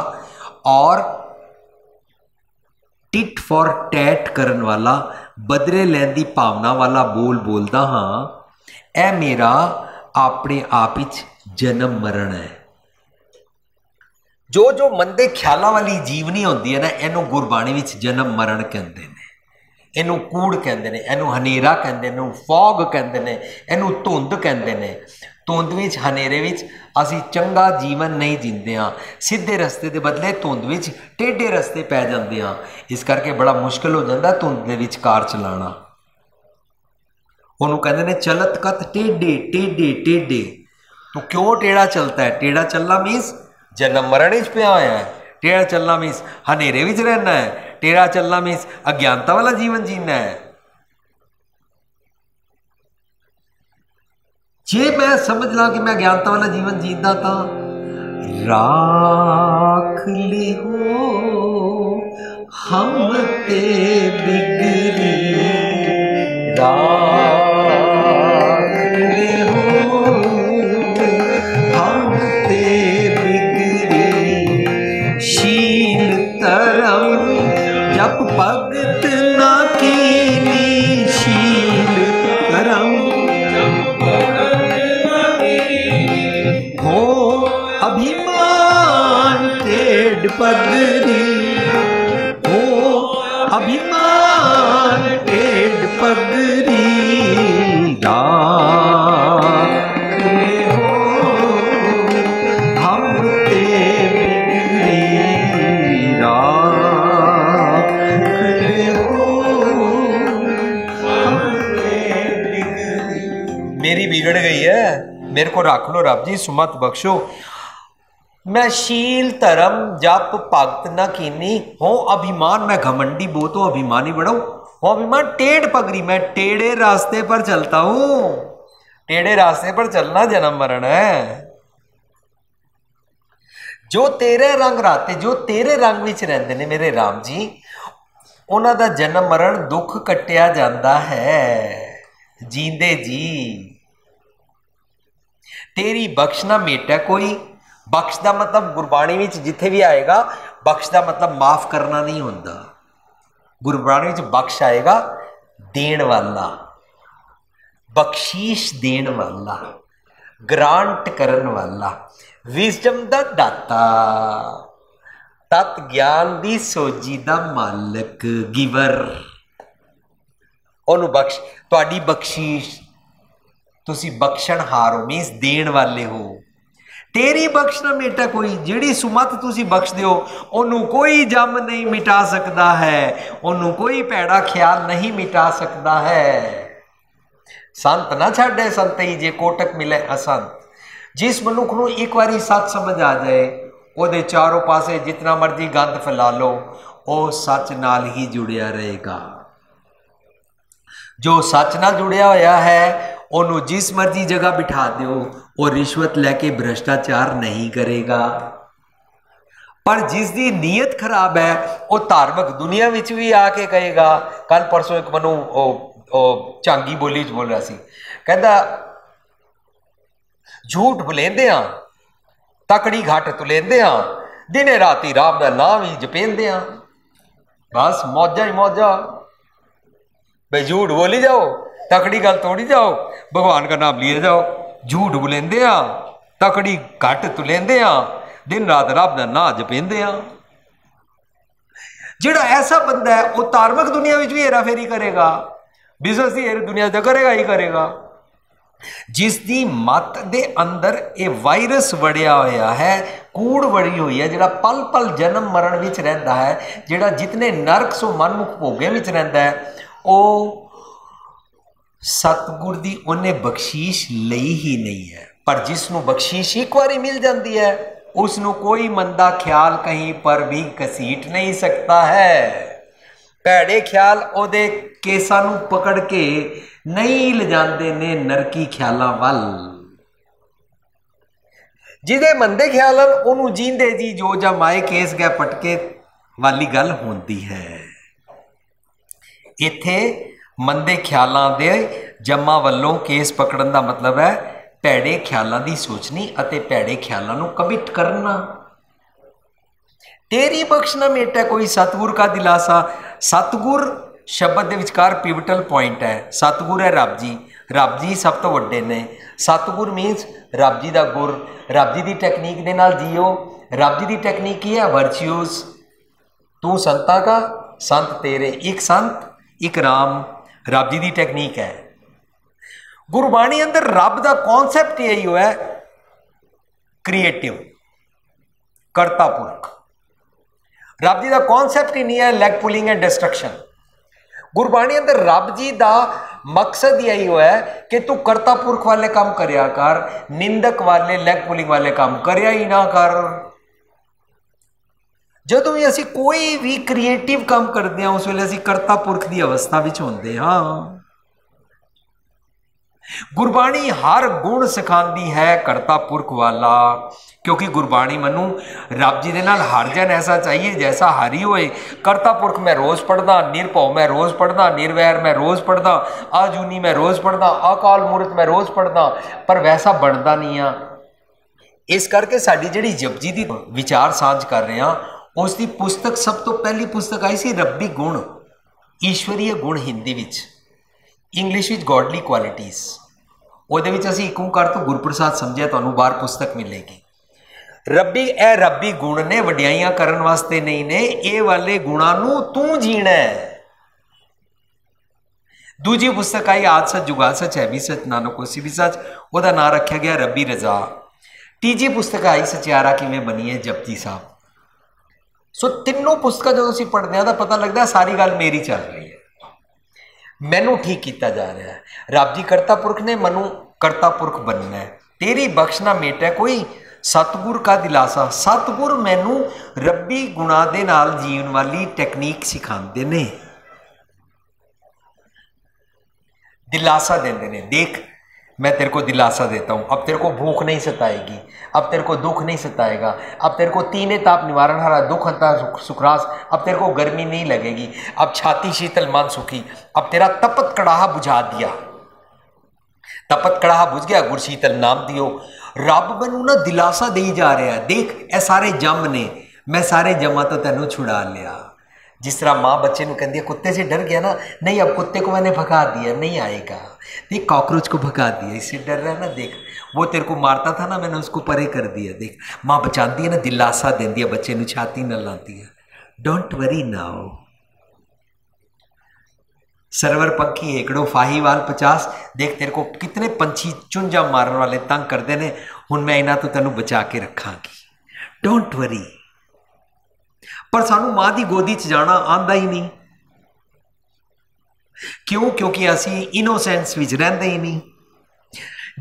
और टिट फॉर टैट करन वाला, बदले लैण दी भावना वाला बोल बोलदा हाँ। ए मेरा अपने आप विच जन्म मरण है। जो जो मंदे ख्यालों वाली जीवनी होती है ना, इनू गुरबाणी विच जन्म मरण कहते हैं। इनू कूड़ कहते हैं, इनू हनेरा कहते हैं, फॉग कहते हैं, इनू धुंध कहते हैं। धुंध विच हनेरे विच असी चंगा जीवन नहीं जींदे हाँ, सीधे रस्ते के बदले धुंध विच टेढ़े रस्ते पै जाते हाँ। इस करके बड़ा मुश्किल हो जाता धुंध दे विच कार चलाना। उन्होंने कहते हैं चलत कत टेढ़े टेढ़े टेढ़े। तो क्यों टेढ़ा चलता है? टेढ़ा चलना मीन्स जन्म मरण विच पिया होया है। टेढ़ा चलना मीन्स हनेरे विच रहना है। टेढ़ा चलना मीन्स अज्ञानता वाला जीवन जीना है। जे मैं समझ ला कि मैं अज्ञानता वाला जीवन जीता था, राख ले हो हम ते बिगड़ी, राख ले हो हम ते बिगड़ी, शील तरम जप भगत ना कीनी, शील तरम हो अभिमान टेढ़ पगड़ी, हो अभिमान टेढ़ पगड़ी, राख ले हो हम ते बिगड़ी, राख ले हो हम ते बिगड़ी। मेरी बिगड़ गई है, मेरे को रख लो रब जी, सुमत बख्शो। मैं शील धर्म जप भगत न कीनी, हो अभिमान मैं घमंडी बहुत हूँ, अभिमानी बड़ा हूँ, हो अभिमान टेढ़ पगड़ी, मैं टेढ़े रास्ते पर चलता हूँ। टेढ़े रास्ते पर चलना जन्म मरण है। जो तेरे रंग राते, जो तेरे रंग विच रहंदे ने मेरे राम जी, उन्हां दा जन्म मरण दुख कट्टिया जाता है जींदे जी। तेरी बख्श ना मेटा कोई। बख्श का मतलब गुरबाणी में जिथे भी आएगा, बख्श का मतलब माफ करना नहीं होता। गुरबाणी में बख्श आएगा देण वाला, बख्शीश देण वाला, ग्रांट करन वाला, विजडम दा दाता, तत ज्ञान दी सोजी दा मालक, गिवर। ओनू बख्श, तुहाडी बख्शीश, तुसी बख्शणहार हो, मीन्स देण वाले हो। तेरी बख्श ना मेटा कोई, जिहड़ी सुमत तुसी बख्श दिओ ओनू कोई जम नहीं मिटा सकता है, ओनू कोई भैड़ा ख्याल नहीं मिटा सकता है। संत ना छाड़े संत ही जे कोटक मिले असंत। जिस मनुख नू एक बारी सच समझ आ जाए, ओदे चारों पासे जितना मर्जी गंद फैला लो, वो सच नाल ही जुड़िया रहेगा। जो सच नाल जुड़िया होया है, ओनू जिस मर्जी जगह बिठा दो, वो रिश्वत लेके भ्रष्टाचार नहीं करेगा। पर जिसकी नीयत खराब है, वो धार्मिक दुनिया विच भी आके कहेगा। कल परसों एक मनु झांगी बोली बोल रहा सी, कहता झूठ बुलेंदे हाँ, तकड़ी घट तुलेंदे हाँ, दिने राती राम का नाम ही जपेंदे हाँ, बस मौजा ही मौजा। भाई झूठ बोली जाओ, तकड़ी गल तोड़ी जाओ, भगवान का नाम लिए जाओ। झूठ बुलेंदे हाँ, तकड़ी घट तुलेंदे हाँ, दिन रात रब का नाम जपेंदे हाँ। जिहड़ा ऐसा बंदा है, वो धार्मिक दुनिया में भी हेरा फेरी करेगा, बिजनेस की दुनिया तो करेगा ही करेगा। जिसकी मत दे अंदर ये वायरस वड़िया होया है, कूड़ वड़ी हुई है, जिहड़ा पल पल जन्म मरण विच रहिंदा है, जिहड़ा जितने नरक सो मनमुख भोगे विच रहिंदा है, वो सतगुर दी उन्हें बख्शीश लई ही नहीं है। पर जिसनों बख्शीश एक बारी मिल जाती है, उसनों कोई मंदा ख्याल कहीं पर भी घसीट नहीं सकता है। भैड़े ख्याल ओदे केसां नूं पकड़ के नहीं ले जाते ने नरकी ख्यालां वल। जिहदे मंदे ख्याल उन्होंने जींदे जी जो जमाए केस गए पटके वाली गल होंदी है। इत्थे मंदे ख्यालों दे जमा वालों केस पकड़न का मतलब है भैड़े ख्यालों की सोचनी अते भैड़े ख्यालों को कमिट करना। तेरी बख्श ना मेटा कोई, सतगुर का दिलासा। सतगुर शब्द के विचकार पिवटल पॉइंट है। सतगुर है रब जी, रब जी सब तो वड्डे ने। सतगुर मीनस रब जी का गुर, रब जी की टैक्नीक के नाल जियो। रब जी की टैक्नीक की है वर्च्यूज। तू संतां का, संत तेरे। एक संत एक राम रब जी की टैक्नीक है। गुरबाणी अंदर रब का कॉन्सैप्ट यही है क्रिएटिव, करता पुरख। रब जी का कॉन्सैप्ट ही नहीं है lag pulling and destruction. Gurbani अंदर रब जी का मकसद यही है कि तू करता पुरख वाले काम करया कर, निंदक वाले लैग पुलिंग वाले काम करया ही ना कर। जदों भी असी कोई भी क्रिएटिव काम करते हैं उस वेले असी करता पुरख की अवस्था विच होंदे हाँ। गुरबाणी हर गुण सिखाती है करता पुरख वाला, क्योंकि गुरबाणी मनु रब जी दे नाल हर जन ऐसा चाहिए जैसा हरि होए। करता पुरख मैं रोज़ पढ़दा, निरभव मैं रोज़ पढ़दा, निर्वैर मैं रोज़ पढ़दा, आजूनी मैं रोज़ पढ़दा, अकाल मूर्त मैं रोज़ पढ़दा, पर वैसा बनता नहीं आ। इस करके साडी जिहड़ी जपजी दी विचार साझ कर रहे हैं उसकी पुस्तक सब तो पहली पुस्तक आई सी रब्बी गुण, ईश्वरीय गुण हिंदी विच, इंग्लिश विच गॉडली क्वालिटीज़। ਉਹਦੇ ਵਿੱਚ ਅਸੀਂ ਇੱਕ ਓਂਕਾਰ ਤੋਂ ਗੁਰप्रसाद ਸਮਝਿਆ, ਤੁਹਾਨੂੰ ਬਾਹਰ ਪੁਸਤਕ ਮਿਲੇਗੀ। ਰੱਬੀ ਇਹ ਰੱਬੀ ਗੁਣ ਨੇ, ਵਡਿਆਈਆਂ ਕਰਨ ਵਾਸਤੇ ਨਹੀਂ ਨੇ, ਇਹ ਵਾਲੇ ਗੁਣਾਂ ਨੂੰ ਤੂੰ ਜੀਣਾ ਹੈ। ਦੂਜੀ ਪੁਸਤਕ ਆਈ ਆਦ ਸੱਚ ਜੁਗਾਦ ਸੱਚ ਹੈ ਵੀ ਸੱਚ ਨਾਨਕ ਹੋਸੀ ਵੀ ਸੱਚ, ਉਹਦਾ ਨਾਂ ਰੱਖਿਆ ਗਿਆ ਰੱਬੀ ਰਜ਼ਾ। ਤੀਜੀ ਪੁਸਤਕ ਆਈ ਸਚਿਆਰਾ ਕਿਵੇਂ ਬਣੀ ਹੈ ਜਪਜੀ ਸਾਹਿਬ। ਸੋ ਤਿੰਨੋਂ ਪੁਸਤਕਾਂ ਜਦੋਂ ਅਸੀਂ ਪੜ੍ਹਦੇ ਹਾਂ ਤਾਂ ਪਤਾ ਲੱਗਦਾ ਸਾਰੀ ਗੱਲ ਮੇਰੀ ਚੱਲ ਰਹੀ ਹੈ, मैनू ठीक किया जा रहा है। रब जी करता पुरख ने मनु करता पुरख बनना है, तेरी बख्शना मेट है कोई सतगुर का दिलासा। सतगुर मैनू रब्बी गुणा दे नाल जीवन वाली टैक्नीक सिखाते ने, दिलासा देंदे ने। देख मैं तेरे को दिलासा देता हूँ, अब तेरे को भूख नहीं सताएगी, अब तेरे को दुख नहीं सताएगा, अब तेरे को तीने ताप निवारण हरा दुख हंता सुखरास, अब तेरे को गर्मी नहीं लगेगी, अब छाती शीतल मन सुखी, अब तेरा तपत कड़ाहा बुझा दिया। तपत कड़ाहा बुझ गया, गुर शीतल नाम दियो। रब मैनू ना दिलासा दे जा रहा है, देख ए सारे जम ने, मैं सारे जमा तो तेनों छुड़ा लिया। जिस तरह माँ बच्चे को कहती है कुत्ते से डर गया ना, नहीं अब कुत्ते को मैंने भगा दिया, नहीं आएगा। देख कॉकरोच को भगा दिया, इससे डर रहा है ना, देख वो तेरे को मारता था ना, मैंने उसको परे कर दिया। देख माँ बचाती है ना, दिलासा देती है बच्चे को, छाती न लाती है, डोंट वरी नाउ। सरवर पंखी एकड़ो फाहीवाल 50, देख तेरे को कितने पंछी चुंझा मारन वाले तंग करते हैं, हुण मैं इन्हां तो तेनों बचा के रखांगी, डोंट वरी। पर सानू माँ की गोदी च जाना आंदा ही नहीं, क्यों? क्योंकि असी इनोसेंस विच रहिंदे ही नहीं।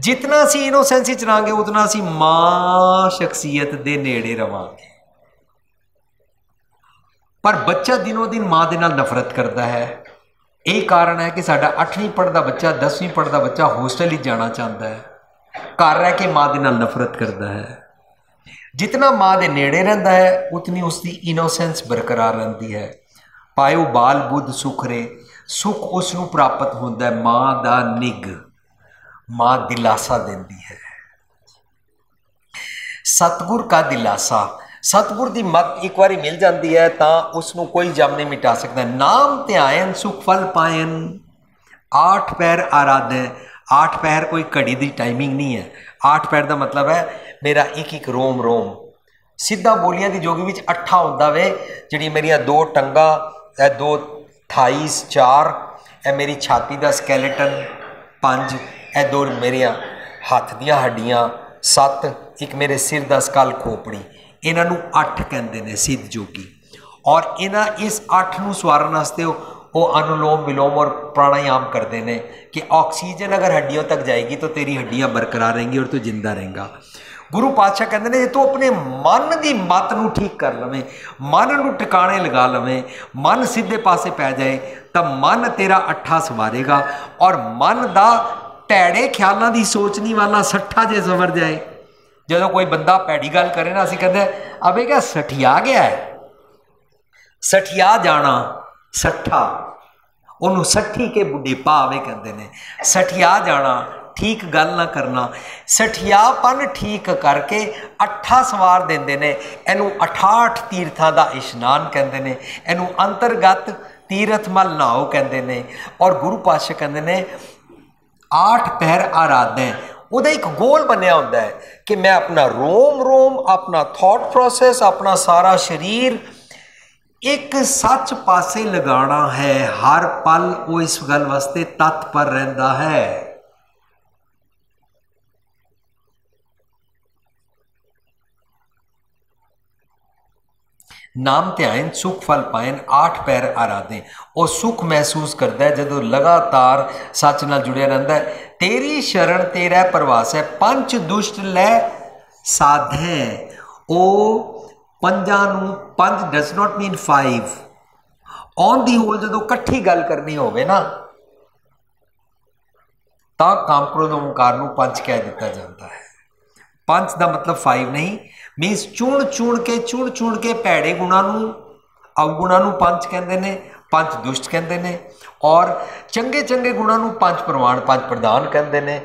जितना असी इनोसेंस विच रहांगे उतना असी माँ शख्सियत दे नेड़े रवांगे। पर बच्चा दिनों दिन माँ दे नाल नफरत करता है। यही कारण है कि साडा 8वीं पढ़दा बच्चा 10वीं पढ़दा बच्चा होस्टल ही जाना चाहता है, घर रह के माँ दे नाल नफरत करता है। जितना माँ के नेड़े रहता है उतनी उसकी इनोसेंस बरकरार रहती है। पायो बाल बुद्ध सुख रे, सुख उसनू प्राप्त होता है माँ का निग, माँ दिलासा देती है। सतगुर का दिलासा, सतगुर की मत एक बार मिल जाती है तो उसनू कोई जम नहीं मिटा सकता। नाम ध्यान सुख फल पायन, 8 पैर आराधे। 8 पैर कोई घड़ी की टाइमिंग नहीं है, 8 पैर का मतलब है मेरा एक एक रोम रोम। सीधा बोलियां की जोगी विच 8 होंदा वे, जिहड़ी मेरिया 2 टंगा, 2 थाईस 4, ए मेरी छाती का स्कैलेटन 5, ए 2 मेरिया हथ दियां हड्डियां 7, एक मेरे सिर का स्कल खोपड़ी, इन्हां नूं 8 कहंदे ने सिद्ध जोगी। और इन्हां इस 8 नूं सवारन वास्ते वो अनुलोम विलोम और प्राणायाम करते हैं कि ऑक्सीजन अगर हड्डियों तक जाएगी तो तेरी हड्डियां बरकरार रहेंगी और तू जिंदा रहेगा। गुरु पातशाह कहते हैं तू अपने मन की मत नूं ठीक कर लवें, मन नूं टिकाणे लगा लवें, मन सीधे पासे पै जाए तो मन तेरा 8 सवारेगा। और मन का भैड़े ख्यालों की सोचनी वाला 60 जे सवर जाए। जो कोई बंदा भैड़ी गल करे ना, असीं कहते अबे क्या सठिया गया है, सठिया जाना, 60 उन्होंने 60 के बुढ़े भावे कहते हैं। सठिया जाना, ठीक गल ना करना, सठियापन ठीक करके 8 सवार देंदे ने। इनू 68 तीर्थां दा इशनान कहते हैं, इनू अंतरगत तीरथ मल नहाओ कहते हैं। और गुरु पातशाह कहते हैं 8 पैर आराधना, उहदा एक गोल बनया होंदा है कि मैं अपना रोम रोम, अपना थॉट प्रोसैस, अपना सारा शरीर एक सच पासे लगाना है, हर पल वो इस गल वास्ते तत्पर रहता है। नाम ध्यान सुख फल पाएन, 8 पैर आराधे। और सुख महसूस करता है जो लगातार सच नाल जुड़िया रहता है। तेरी शरण तेरा प्रवास है, पंच दुष्ट लै साधे। ओ पंजां नूं, पंज does not mean 5, on the whole जो कट्ठी गल करनी होवे ना तां काम क्रोध ओंकार नूं पंच कह दिता जाता है। पंच का मतलब 5 नहीं, मीनस चुन चुन के भैड़े गुणों अवगुणों पंच कहते हैं, पंच दुष्ट कहते हैं। और चंगे चंगे गुणों पंच प्रवान, पंच प्रधान कहते हैं।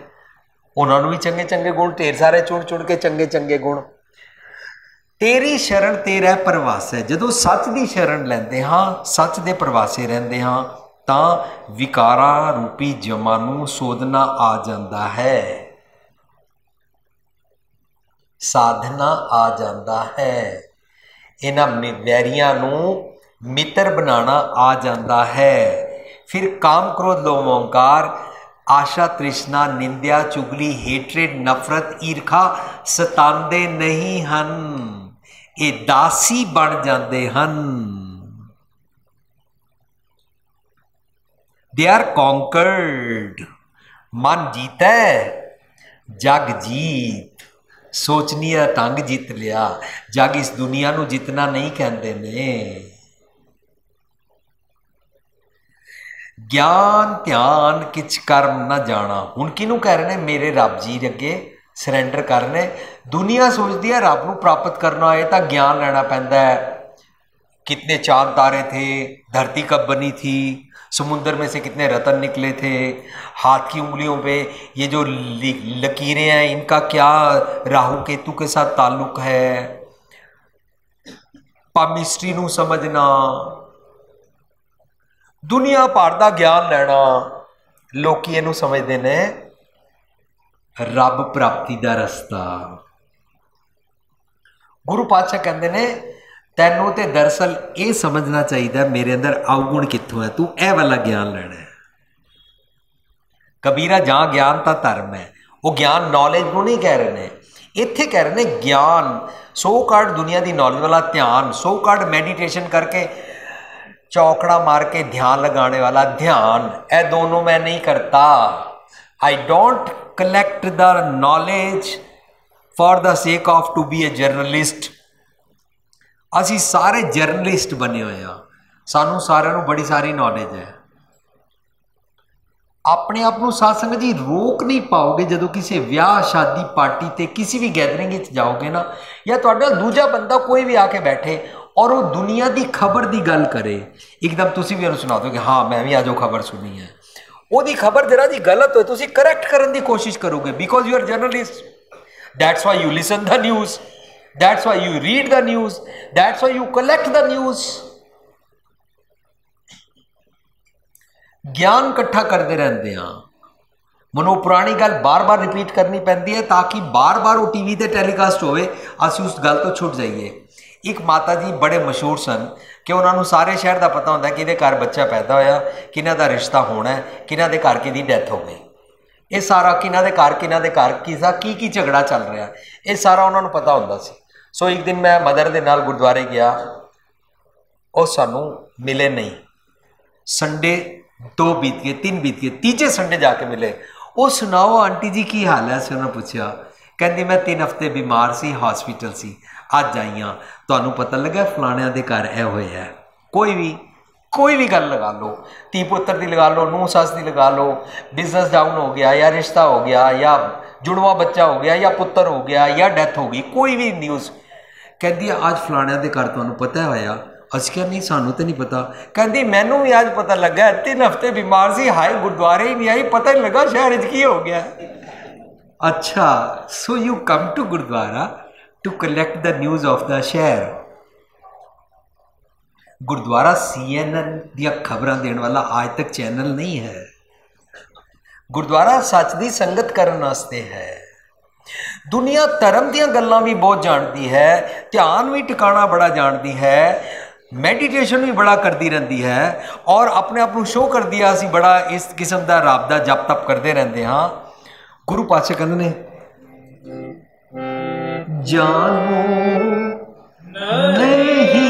उन्होंने भी चंगे चंगे गुण ढेर सारे चुन के चंगे चंगे गुण। तेरी शरण तेरा प्रवास है, जो सच की शरण लेंदे हाँ, सच के प्रवासे रहंदे हाँ, तां विकारा रूपी जमां नूं सोधना आ जाता है, साधना आ जाता है। इन्हां वैरियां नूं मित्र बनाना आ जाता है। फिर काम क्रोध लोभ ओंकार, आशा तृष्णा निंदा चुगली हेट्रेड नफरत ईर्खा सतांदे नहीं हन, ये दासी बन जाते हन। They are conquered. मन जीता जग जीत, सोचनी ढंग जीत लिया। जग इस दुनिया नूं जितना नहीं कहते ने। ज्ञान ध्यान किच कर्म न जाना। हुण किनू कह रहे हैं? मेरे रब जी अगे सरेंडर करने। दुनिया सोचती है रब नूं प्राप्त करना है तो ज्ञान लेना पैंदा है। कितने चांद तारे थे, धरती कब बनी थी, समुद्र में से कितने रतन निकले थे, हाथ की उंगलियों पे ये जो लकीरें हैं इनका क्या राहु केतु के साथ ताल्लुक है, पामिस्ट्री नूं समझना, दुनिया भर दा ज्ञान लेना। लोग इनू समझते ने रब प्राप्ति का रस्ता। गुरु पातशाह कहते ने तैनू तो दरअसल ये समझना चाहिए मेरे अंदर अवगुण कित्थों है, तू ए वाला ज्ञान लेना है। कबीरा जहां ज्ञान ता धर्म है। वो ज्ञान नॉलेज को नहीं कह रहे हैं, इत्थे कह रहे हैं ज्ञान। सो कार्ड दुनिया की नॉलेज वाला ध्यान, सो कार्ड मेडिटेशन करके चौकड़ा मार के ध्यान लगाने वाला ध्यान, ए दोनों मैं नहीं करता। I don't collect the knowledge for the sake of to be a journalist. असी सारे जर्नलिस्ट बने हुए हैं, सानू सारिਆਂ ਨੂੰ बड़ी सारी नॉलेज है। अपने आप को साध संगत जी रोक नहीं पाओगे जो किसी ब्याह शादी पार्टी ते किसी भी गैदरिंग जाओगे ना, या तो दूजा बंदा कोई भी आके बैठे और वो दुनिया की खबर की गल करे, एकदम तुसी भी उन्हें सुना दो कि हाँ मैं भी आज वो खबर सुनी है, वो खबर जरा जी गलत हो तुसी करेक्ट करने की कोशिश करोगे, because you are journalist. That's why you listen the news, that's why you read the news, that's why you collect the news। ज्ञान इकट्ठा करते रहते हैं। मनो पुरानी गल बार बार रिपीट करनी पैंदी है ताकि बार बार वो टीवी ते टेलीकास्ट होवे, असी उस गल तो छुट जाइए। एक माता जी बड़े मशहूर सन कि उन्होंने सारे शहर का पता होंदा कि इहदे घर बच्चा पैदा होया, किन्हां दा रिश्ता होना है, किन्हां दे घर किहदी डेथ हो गई, ये सारा किन्हां दे घर किसा की झगड़ा चल रहा है, ये सारा उन्होंने पता होंदा सी। सो एक दिन मैं मदर के नाल गुरुद्वारे गया, और सानू मिले नहीं। संडे 2 बीत गए, 3 बीत गए, तीजे संडे जाके मिले। वो सुनाओ आंटी जी की हाल है? उन्होंने पूछा, कहती मैं 3 हफ्ते बीमार सी, हॉस्पिटल सी, अज आई हाँ। तुहानू पता लगा फलाणिया के घर ए होया है। कोई भी गल लगा लो, धी पुत्र की लगा लो, नूह सस की लगा लो, बिजनेस डाउन हो गया या रिश्ता हो गया या जुड़वा बच्चा हो गया या पुत्र हो गया या डेथ हो गई, कोई भी न्यूज़। कहती अज फलाणिया के घर तुहानू पता होया? अस क्या नहीं, सानू तो नहीं पता। कहती मैनू भी अज पता लगा, 3 हफ्ते बीमार सी, हाय गुरुद्वारे ही नहीं आई, पता नहीं लगा शहर की हो गया। अच्छा, so you come to gurdwara to collect the news of the शहर। गुरुद्वारा CNN दिया खबर देने वाला आज तक चैनल नहीं है। गुरुद्वारा सच की संगत करने वास्ते है। दुनिया धर्म दियां गल्लां भी बहुत जानती है, ध्यान भी टिकाना बड़ा जानती है, मैਡੀਟੇਸ਼ਨ भी बड़ा करती रहती है और अपने आप को शो करती है ਅਸੀਂ बड़ा इस किस्म का रब का जप तप करते रहते हाँ। गुरु पातशाह कहते ने जानो नहीं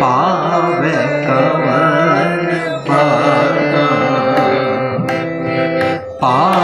पावे कवन बाता पावे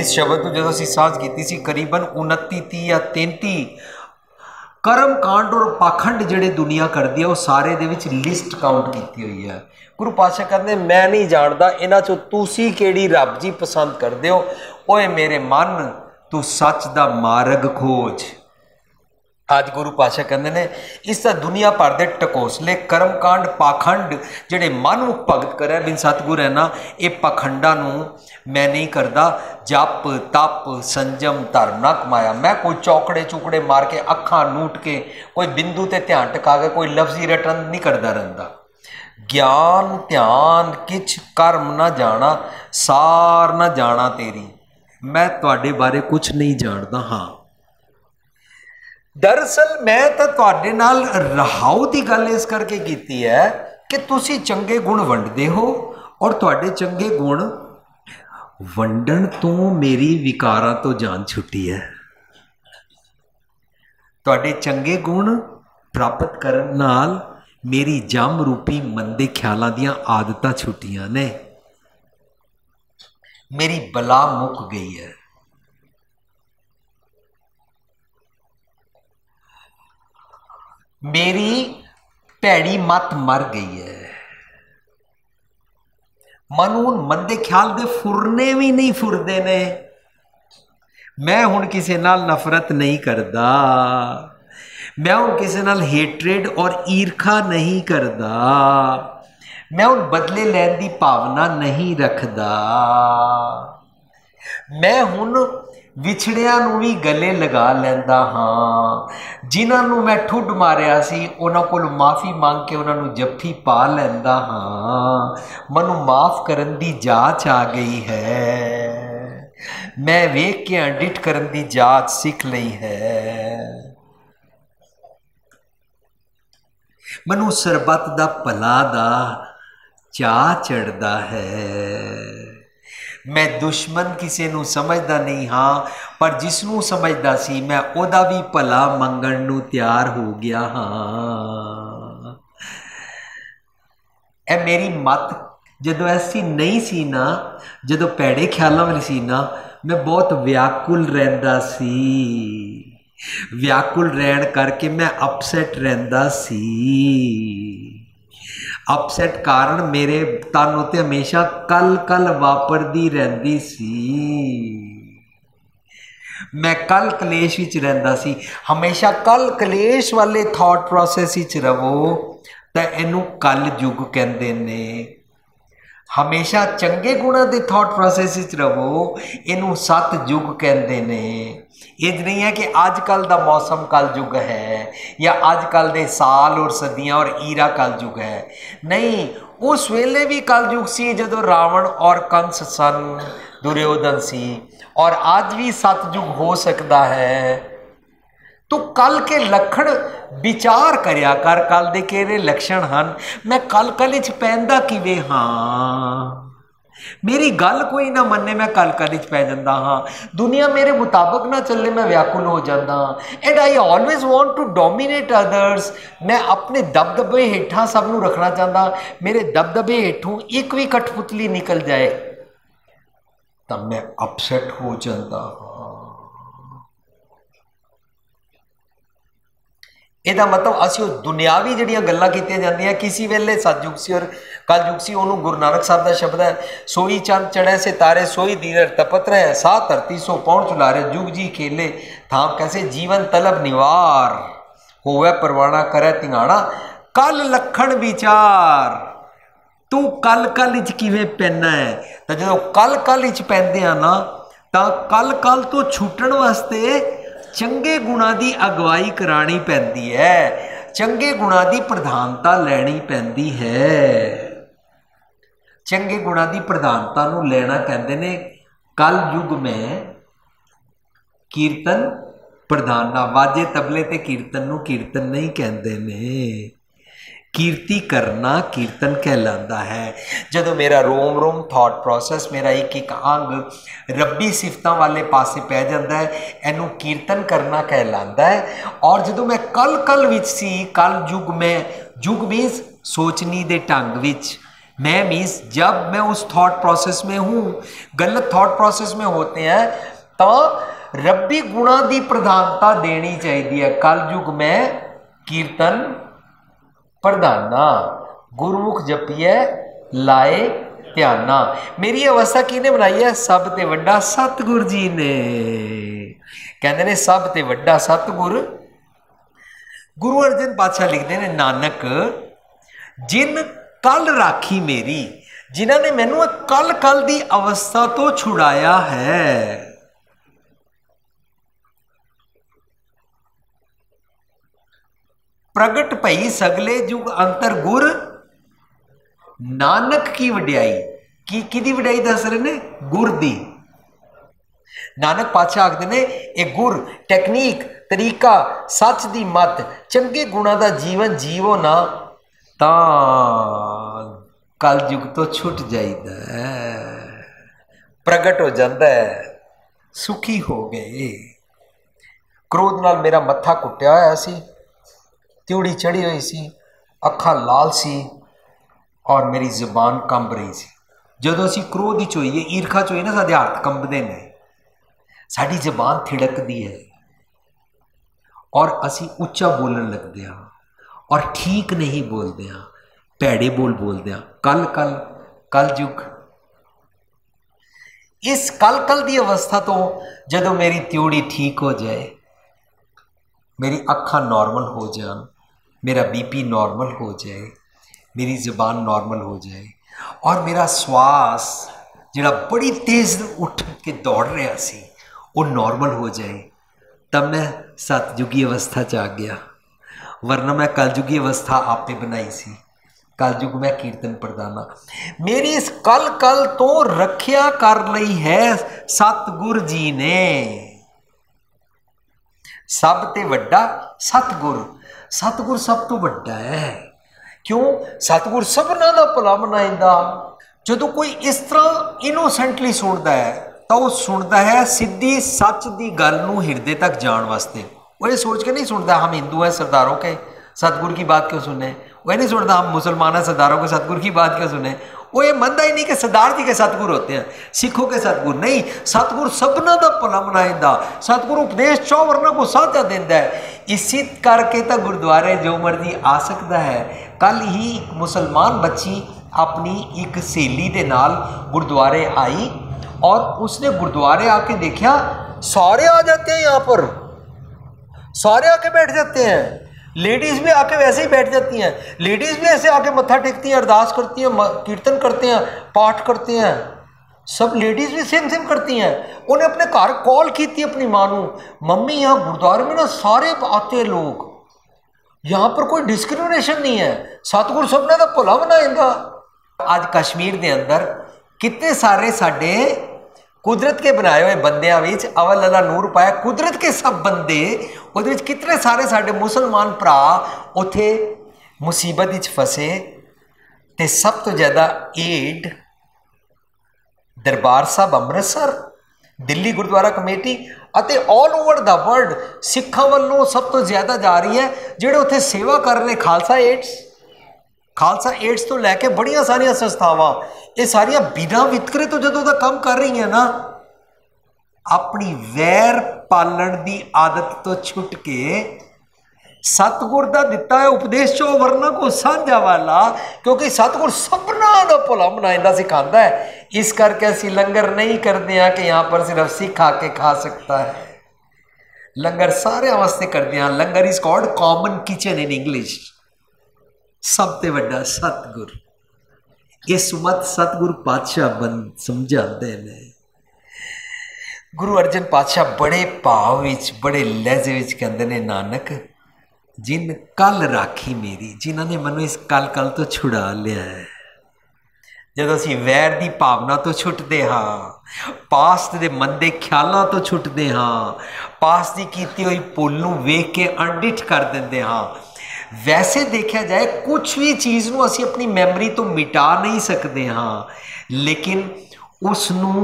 शब्द तो जो असी साझ की सी करीबन 29 30 या 33 कर्म कांड और पाखंड जिहड़े दुनिया करती है वो सारे दे विच लिस्ट काउंट की हुई है। गुरु पातशाह कहते मैं नहीं जानता इन्हां चों तुसीं किहड़ी रब जी पसंद करदे हो। ओए मेरे मन तू सच दा मार्ग खोज। आज गुरु पातशाह कहते ने इसका दुनिया भर के टकोसले कर्म कांड पाखंड जिहड़े मन नूं भगत करे बिन सतगुर है ना ये पाखंडा नूं मैं नहीं करता। जप तप संजम धर्म ना कमाया मैं कोई चौकड़े चुकड़े मार के अखां नूट के कोई बिंदु ते ध्यान टिका के कोई लफ्जी रटन नहीं करता रहिंदा। ज्ञान ध्यान किछ कर्म ना जाना सार ना जाना तेरी मैं तुहाडे बारे कुछ नहीं जानता। हाँ दरअसल मैं तो तुहाडे नाल रहाऊ की गल इस करके की है कि तुसी चंगे गुण वंडदे हो और तुहाडे चंगे गुण वंडन तो मेरी विकारां तो जान छुट्टी है। तुहाडे चंगे गुण प्राप्त करन नाल मेरी जम रूपी मंदे ख्यालां दियां आदतां छुट्टियां ने मेरी बला मुक गई है। मेरी भैड़ी मत मर गई है। मनु मंदे ख्याल दे फुरने भी नहीं फुरदे ने। मैं हुण किसी नाल नफरत नहीं करता। मैं हुण किसी नाल हेट्रेड और ईर्खा नहीं करता। मैं हुण बदले लैण दी भावना नहीं रखदा। मैं हुण विछड़िया नूं भी गले लगा लैंदा हाँ। जिन्होंने मैं ठुड मारिया सी उन्हां कोल माफ़ी मांग के उन्होंने जफ्फी पा लैंदा हाँ। मनु माफ़ करन दी जाच आ गई है। मैं वेख के एडिट करन दी जाच सीख लई है। मनु सरबत दा भला दा चा चढ़दा है। मैं दुश्मन किसी नूं समझदा नहीं हाँ पर जिसनूं समझदा सी मैं ओदा भी भला मंगण नूं तैयार हो गया हाँ। ए मेरी मत जदों ऐसी नहीं सी ना जदों पैड़े ख्यालों वाली सी ना मैं बहुत व्याकुल रहिंदा सी। व्याकुल रहन करके मैं अपसैट रहिंदा सी। अपसैट कारण मेरे तन उत्ते हमेशा कल कल वापरदी रहिंदी सी। मैं कल कलेश विच रहिंदा सी। हमेशा कल कलेश वाले थॉट प्रोसैस विच रवो तो इनू कल युग कहंदे ने। हमेशा चंगे गुणों के थॉट प्रोसैस विच रवो इनू सत युग कहंदे ने। इंज नहीं है कि अजकल का मौसम कल युग है या अजकल के साल और सदियां और ईरा कल युग है। नहीं उस वेले भी कल युग सी जदों रावण और कंस सन दुर्योधन सी और आज भी सतयुग हो सकता है। तो कल के लक्षण विचार करया कर कल दे किहड़े लक्षण हन। मैं कल कल च पैंदा किवें हाँ। मेरी गल कोई ना मन्ने मैं कल कल पै जाता हाँ, दुनिया मेरे मुताबिक ना चले मैं व्याकुल हो जाता हाँ। And I always want to dominate others, मैं अपने दबदबे हेठा सबनों रखना चाहता, मेरे दबदबे हेठों एक भी कठपुतली निकल जाए तब मैं अपसेट हो जाता हाँ। ਇਹਦਾ मतलब ਅਸੀਂ ਉਹ ਦੁਨਿਆਵੀ ਜਿਹੜੀਆਂ ਗੱਲਾਂ ਕੀਤੀਆਂ ਜਾਂਦੀਆਂ ਕਿਸੇ ਵੇਲੇ ਸਤਜੁਗ ਸੀ ਔਰ ਕਲਯੁਗ ਸੀ, ਉਹਨੂੰ ਗੁਰੂ ਨਾਨਕ ਸਾਹਿਬ ਦਾ ਸ਼ਬਦ ਹੈ, ਸੋਈ ਚੰਦ ਚੜ੍ਹੇ ਸਿਤਾਰੇ ਸੋਈ ਦੀਨਰ ਤਪਤ ਰਹੇ, ਸਾਹ ਧਰਤੀ ਸੋ ਪਹੁੰਚ ਚੁਲਾਰੇ, ਜੁਗ ਜੀ ਖੇਲੇ ਥਾਮ कैसे जीवन तलब निवार, होवे परवाना करे तिंगाणा, कल लखण विचार, तू कल कल च किवें पैना है। तो जो कल कल च पैंदे आ ना, तो कल कल तो छुटण वास्ते चंगे गुणा की अगवाई करानी पैंदी है, चंगे गुणा की प्रधानता लैनी पैंदी है। चंगे गुणा की प्रधानता नूं लेना कहते ने कल युग में कीर्तन प्रधाना, वाजे तबले ते कीर्तन नूं कीर्तन नहीं कहते ने, कीर्ति करना कीर्तन कहलाता है। जदों मेरा रोम रोम थॉट प्रोसैस, मेरा एक एक अंग रब्बी सिफतां वाले पासे पै जाता है, इनू कीर्तन करना कहलाता है। और जदों मैं कल कल विच सी, कल युग में, युग मीन्स सोचनी दे ढंग विच, मैं मीन्स जब मैं उस थॉट प्रोसेस में हूँ, गलत थॉट प्रोसेस में होते हैं तो रब्बी गुणा की प्रधानता देनी चाहिए है। कल युग में कीर्तन प्रधाना, गुरमुख जपिए लाए ध्याना। मेरी अवस्था किने बनाई है? सब ते वड्डा सतगुर जी ने। कहते ने सब ते वड्डा सतगुर। गुरु अर्जन पातशाह लिखते हैं, नानक जिन कल राखी मेरी, जिन्हों ने मैनू कल कल की अवस्था तो छुड़ाया है। प्रगट भई सगले युग अंतर गुर, नानक की वड्याई, की वड्याई दस रहे ने? गुर दी। नानक पातशाह आखते ने एक गुर, टैक्नीक, तरीका, सच दी मत, चंगे गुणा का जीवन जीवो ना ता कल युग तो छुट जाइदा है, प्रगट हो जाता है, सुखी हो गए। क्रोध नाल मेरा मत्था कुटिया होया सी, त्यूड़ी चढ़ी हुई सी, अखा लाल सी और मेरी जबान कंब रही सी। जदों असीं क्रोध च होईए, ईरखा च होईए ना, साडे हत्थ कंबदे ने, साडी जबान थिड़कदी है और असीं उच्चा बोलन लगदे हां और ठीक नहीं बोलदे हां, भैड़े बोल बोलदे हां। कल कल कल युग, इस कल कल की अवस्था तो जदों मेरी त्यूड़ी ठीक हो जाए, मेरी अखा नॉर्मल हो जान, मेरा बीपी नॉर्मल हो जाए, मेरी ज़बान नॉर्मल हो जाए और मेरा श्वास जिहड़ा बड़ी तेज़ उठ के दौड़ रहा सी वो नॉर्मल हो जाए, तब मैं सतयुगी अवस्था च आ गया। वरना मैं कलयुगी अवस्था आपे बनाई सी। कलयुग में कीर्तन प्रधाना। मेरी इस कल कल तो रखिया कर ली है सतगुर जी ने। सब ते वड्डा सतगुर, सतगुर सब तो वड्डा है। क्यों? सतगुर सबना दा भला मनाइंदा। जो कोई इस तरह इनोसेंटली सुनता है तो वह सुनता है सीधी सच की गल नूं हिरदे तक जाण वास्ते। वो ये सोच के नहीं सुनता हम हिंदू हैं सरदारों के सतगुर की बात क्यों सुने, वह नहीं सुनता हम मुसलमान हैं सरदारों के सतगुर की बात क्यों सुने। वो ये मनता ही नहीं कि सरदार जी के सतगुर होते हैं, सिखों के सतगुर नहीं। सतगुर सबना दा भला मनाइंदा, सतगुर उपदेश चौवरना को साझा देंदा है। इसी करके तो गुरुद्वारे जो मर्जी आ सकता है। कल ही एक मुसलमान बच्ची अपनी एक सहेली के नाल गुरुद्वारे आई और उसने गुरुद्वारे आके देखा सारे आ जाते हैं, यहाँ पर सारे आके बैठ जाते हैं। लेडीज़ भी आके वैसे ही बैठ जाती हैं, लेडीज़ भी ऐसे आके मत्था टेकती हैं, अरदास करती हैं, कीर्तन करते हैं, पाठ करते हैं। सब लेडीज़ भी सेम सेम करती हैं। उन्हें अपने घर कॉल की थी अपनी माँ नूं, मम्मी यहाँ गुरुद्वारे में ना सारे आते हैं लोग, यहाँ पर कोई डिस्क्रिमिनेशन नहीं है, सतगुर सबने तो भला मनाइंदा। आज कश्मीर के अंदर कितने सारे साडे कुदरत के बनाए हुए बंदियां विच अवल अल्लाह नूर पाया, कुदरत के सब बंदे उहदे विच कितने सारे साडे मुसलमान भरा उत्थे मुसीबत विच फसे। ते सब तो ज़्यादा एड ਦਰਬਾਰ ਸਾਹਿਬ ਅੰਮ੍ਰਿਤਸਰ, ਦਿੱਲੀ ਗੁਰਦੁਆਰਾ ਕਮੇਟੀ ਅਤੇ ਆਲ ਓਵਰ ਦਾ ਵਰਲਡ ਸਿੱਖਾਂ ਵੱਲੋਂ ਸਭ ਤੋਂ ਜ਼ਿਆਦਾ ਜਾ ਰਹੀ ਹੈ। ਜਿਹੜੇ ਉੱਥੇ ਸੇਵਾ ਕਰ ਰਹੇ ਖਾਲਸਾ ਏਡਸ ਤੋਂ ਲੈ ਕੇ ਬੜੀਆਂ ਸਾਰੀਆਂ ਸੰਸਥਾਵਾਂ, ਇਹ ਸਾਰੀਆਂ ਬਿਨਾਂ ਵਿਤਕਰੇ ਤੋਂ ਜਦੋਂ ਦਾ ਕੰਮ ਕਰ ਰਹੀਆਂ ਨਾ, ਆਪਣੀ ਵੈਰ ਪਾਲਣ ਦੀ ਆਦਤ ਤੋਂ ਛੁੱਟ ਕੇ ਸਤਿਗੁਰ ਦਾ ਦਿੱਤਾ ਹੈ ਉਪਦੇਸ਼ ਚੋ ਵਰਨਾ ਕੋ ਸਾਂਝਾ ਵਾਲਾ, ਕਿਉਂਕਿ ਸਤਿਗੁਰ ਸਭਨਾਂ ਦਾ ਭਲਾ ਮਨਾਇੰਦਾ ਸਿਖਾਉਂਦਾ ਹੈ। ਇਸ ਕਰਕੇ ਅਸੀਂ ਲੰਗਰ ਨਹੀਂ ਕਰਦੇ ਹਾਂ ਕਿ यहाँ पर सिर्फ सिख आके खा सकता है, लंगर सारे वास्ते करते हैं। Langar is called common kitchen in English. सब ते वड्डा सतगुर, ये सुमत सतगुर पातशाह बन समझाते हैं। गुरु अर्जन पातशाह बड़े भाव विच बड़े लहजे विच कहते हैं, नानक जिन कल राखी मेरी, जिन्होंने मैनू इस कल तो छुड़ा लिया है। ਜਦੋਂ ਅਸੀਂ ਵੈਰ ਦੀ ਭਾਵਨਾ ਤੋਂ ਛੁੱਟਦੇ ਹਾਂ, ਪਾਸਟ ਦੇ ਮੰਦੇ ਖਿਆਲਾਂ ਤੋਂ ਛੁੱਟਦੇ ਹਾਂ, ਪਾਸਟ ਦੀ ਕੀਤੀ ਹੋਈ ਭੁੱਲ ਨੂੰ ਵੇਖ ਕੇ ਅਣਡਿੱਠ ਕਰ ਦਿੰਦੇ ਹਾਂ। ਵੈਸੇ ਦੇਖਿਆ ਜਾਏ ਕੁਛ ਵੀ ਚੀਜ਼ ਨੂੰ ਅਸੀਂ ਆਪਣੀ ਮੈਮਰੀ ਤੋਂ ਮਿਟਾ ਨਹੀਂ ਸਕਦੇ ਹਾਂ, ਲੇਕਿਨ ਉਸ ਨੂੰ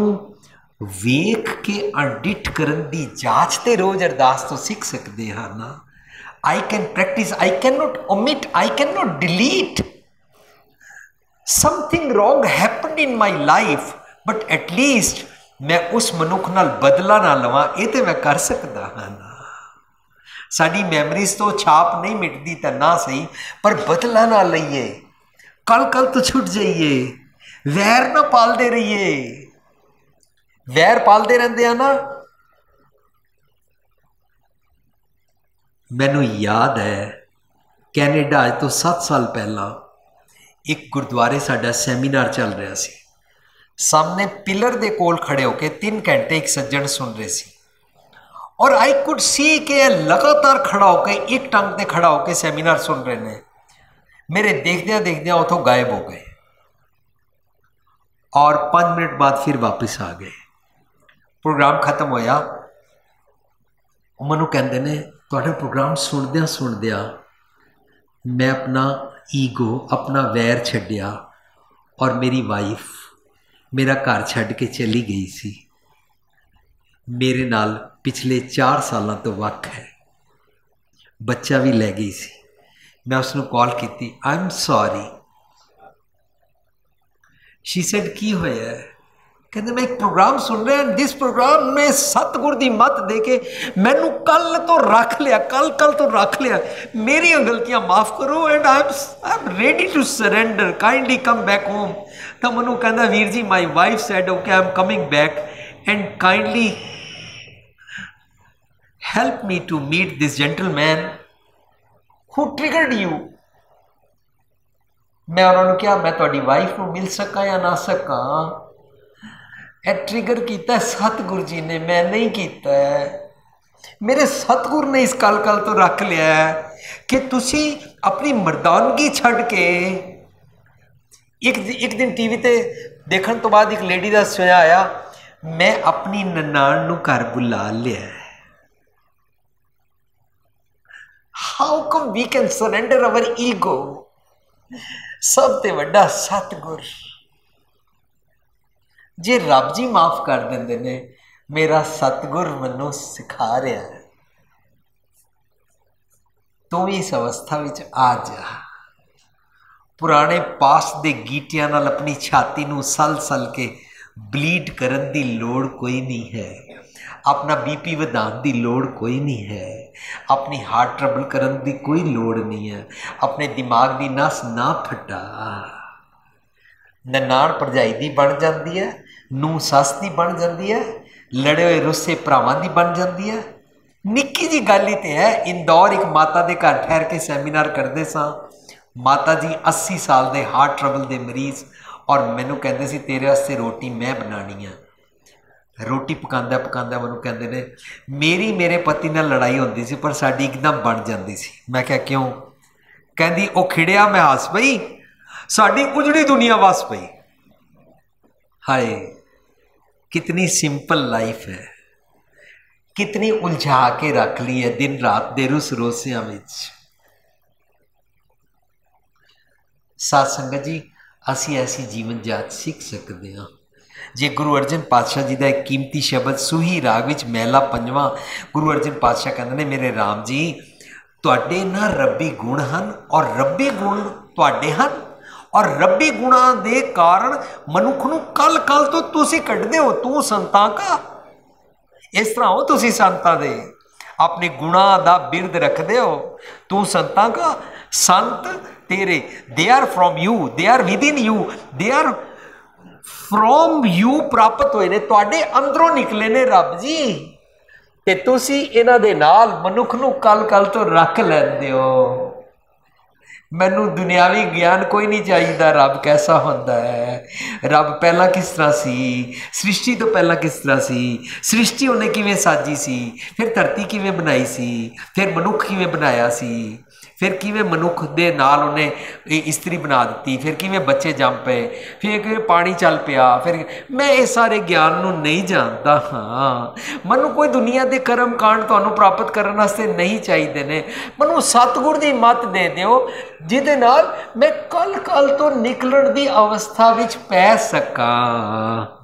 ਵੇਖ ਕੇ ਅਣਡਿੱਠ ਕਰਨ ਦੀ ਜਾਂਚ ਤੇ ਰੋਜ਼ ਅਰਦਾਸ ਤੋਂ ਸਿੱਖ ਸਕਦੇ ਹਾਂ ਨਾ। I can practice, I cannot omit, I cannot delete. Something wrong happened in my life, but at least मैं उस मनुख नाल बदला ना लवां, ये तो मैं कर सकता हाँ ना। साडी मैमरीज तो छाप नहीं मिटती तो ना सही, पर बदला ना लईए, कल तो छुट जाइए, वैर ना पालते रहिए। वैर पालते रहते हैं ना। मैनू याद है कैनेडा तो 7 साल पहला एक गुरुद्वारे साडा सैमीनार चल रहा सी। सामने पिलर दे कोल खड़े होके 3 घंटे एक सज्जन सुन रहे सी, और आई कुड सी के लगातार खड़ा होके एक टंग ते खड़ा होके सैमीनार सुन रहे ने। मेरे देखदे उतों गायब हो गए और 5 मिनट बाद फिर वापस आ गए। प्रोग्राम खत्म होया, मैनू कहते ने तुहाडा प्रोग्राम सुनदिया मैं अपना ईगो, अपना वैर छड्डिया और मेरी वाइफ मेरा घर छड्ड के चली गई सी। मेरे नाल पिछले 4 सालों तो वक है, बच्चा भी लै गई सी। मैं उसनू कॉल की, I am sorry. She said की होया है? कहते मैं एक प्रोग्राम सुन रहा है, दिस प्रोग्राम में सतगुर दी मत दे के मैनू कल तो रख लिया, कल तो रख लिया। मेरी गलतियां माफ़ करो and I am ready to surrender, kindly come back home. तो मैनू कहता वीर जी my wife said okay I am coming back and kindly help me to meet this gentleman who triggered you. मैं उन्होंने कहा मैं तुहाडी वाइफ को मिल सका या ना सका, ट्रिगर किया सतगुर जी ने, मैं नहीं किया है। मेरे सतगुर ने इस कल तो रख लिया है कि तुसी अपनी मर्दानगी छड़ के एक दिन टीवी ते देखने तो बाद एक लेडी का सुझाव आया, मैं अपनी ननान नू घर बुला लिया है। How come we can surrender our ego. सब ते वड्डा सतगुर जे रब जी माफ़ कर देंदे ने, मेरा सतगुर मैनू सिखा रहा है तू भी इस अवस्था विच आ जा। पुराने पास दे गीटियां नाल अपनी छाती नू सल के ब्लीड करन दी लोड़ कोई नहीं है, अपना बीपी वधाउण दी लोड़ कोई नहीं है, अपनी हार्ट ट्रबल करन दी कोई लोड़ नहीं है, अपने दिमाग दी नस ना फटा। ननान भरजाई दी बन जाती है, नूं सस दी बन जाती है, लड़े हुए रुस्से भरावां दी बन जाती है। निक्की जी गल ही तो है। इंदौर एक माता के घर ठहर के सैमीनार करते सा। माता जी 80 साल के हार्ट ट्रबल के मरीज, और मैनू कहते सी तेरे वास्ते रोटी मैं बनानी है। रोटी पकांदा मैनू कहते ने मेरी मेरे पति नाल लड़ाई होती सी पर साडी एकदम बन जाती सी। मैं क्या क्यों? कहती ओ खिड़िया मैं हस पई, साडी उजड़ी दुनिया वस पई। हाय कितनी सिंपल लाइफ है, कितनी उलझा के रख ली है दिन रात दे रुस रोसियां विच। साध संगत जी असी ऐसी जीवन जाच सीख सकते हाँ जे गुरु अर्जन पातशाह जी का एक कीमती शब्द सूही राग विच महला पंजवां गुरु अर्जन पातशाह कहते ने मेरे राम जी तुहाडे ना रब्बी गुण हैं और रब्बी गुण तुहाडे हैं और रब्बी गुणों के कारण मनुख नूं कल कल तो तुसीं कढ़दे हो तू संतां का इस तरह हो तुसीं संतां दे अपने गुणों का बिरद रखते हो तू संतां का संत तेरे they are from you they are within you they are from you प्राप्त होए ने तुहाडे अंदरों निकले ने रब जी ते तुसी इन्हां दे नाल मनुख नूं कल कल तो रख लैंदे हो। मैनू दुनियावी ज्ञान कोई नहीं चाहिए रब कैसा होंदा है रब पहला किस तरह सी सृष्टि तो पहला किस तरह सी सृष्टि उन्हें किवें साजी सी फिर धरती किवें बनाई सी फिर मनुख किवें बनाया सी फिर किवें मनुख दे नाल उन्हें इस्त्री बना दी फिर किवें बच्चे जम पे फिर किवें पानी चल पिया फिर मैं इस सारे ज्ञान नूं नहीं जानता हाँ मनु कोई दुनिया के कर्म कांड तुहानूं प्राप्त करने वास्ते नहीं चाहिए ने मनु सतगुर की मत दे दिओ जिहदे नाल मैं कल कल तो निकलण की अवस्था विच पै सकां।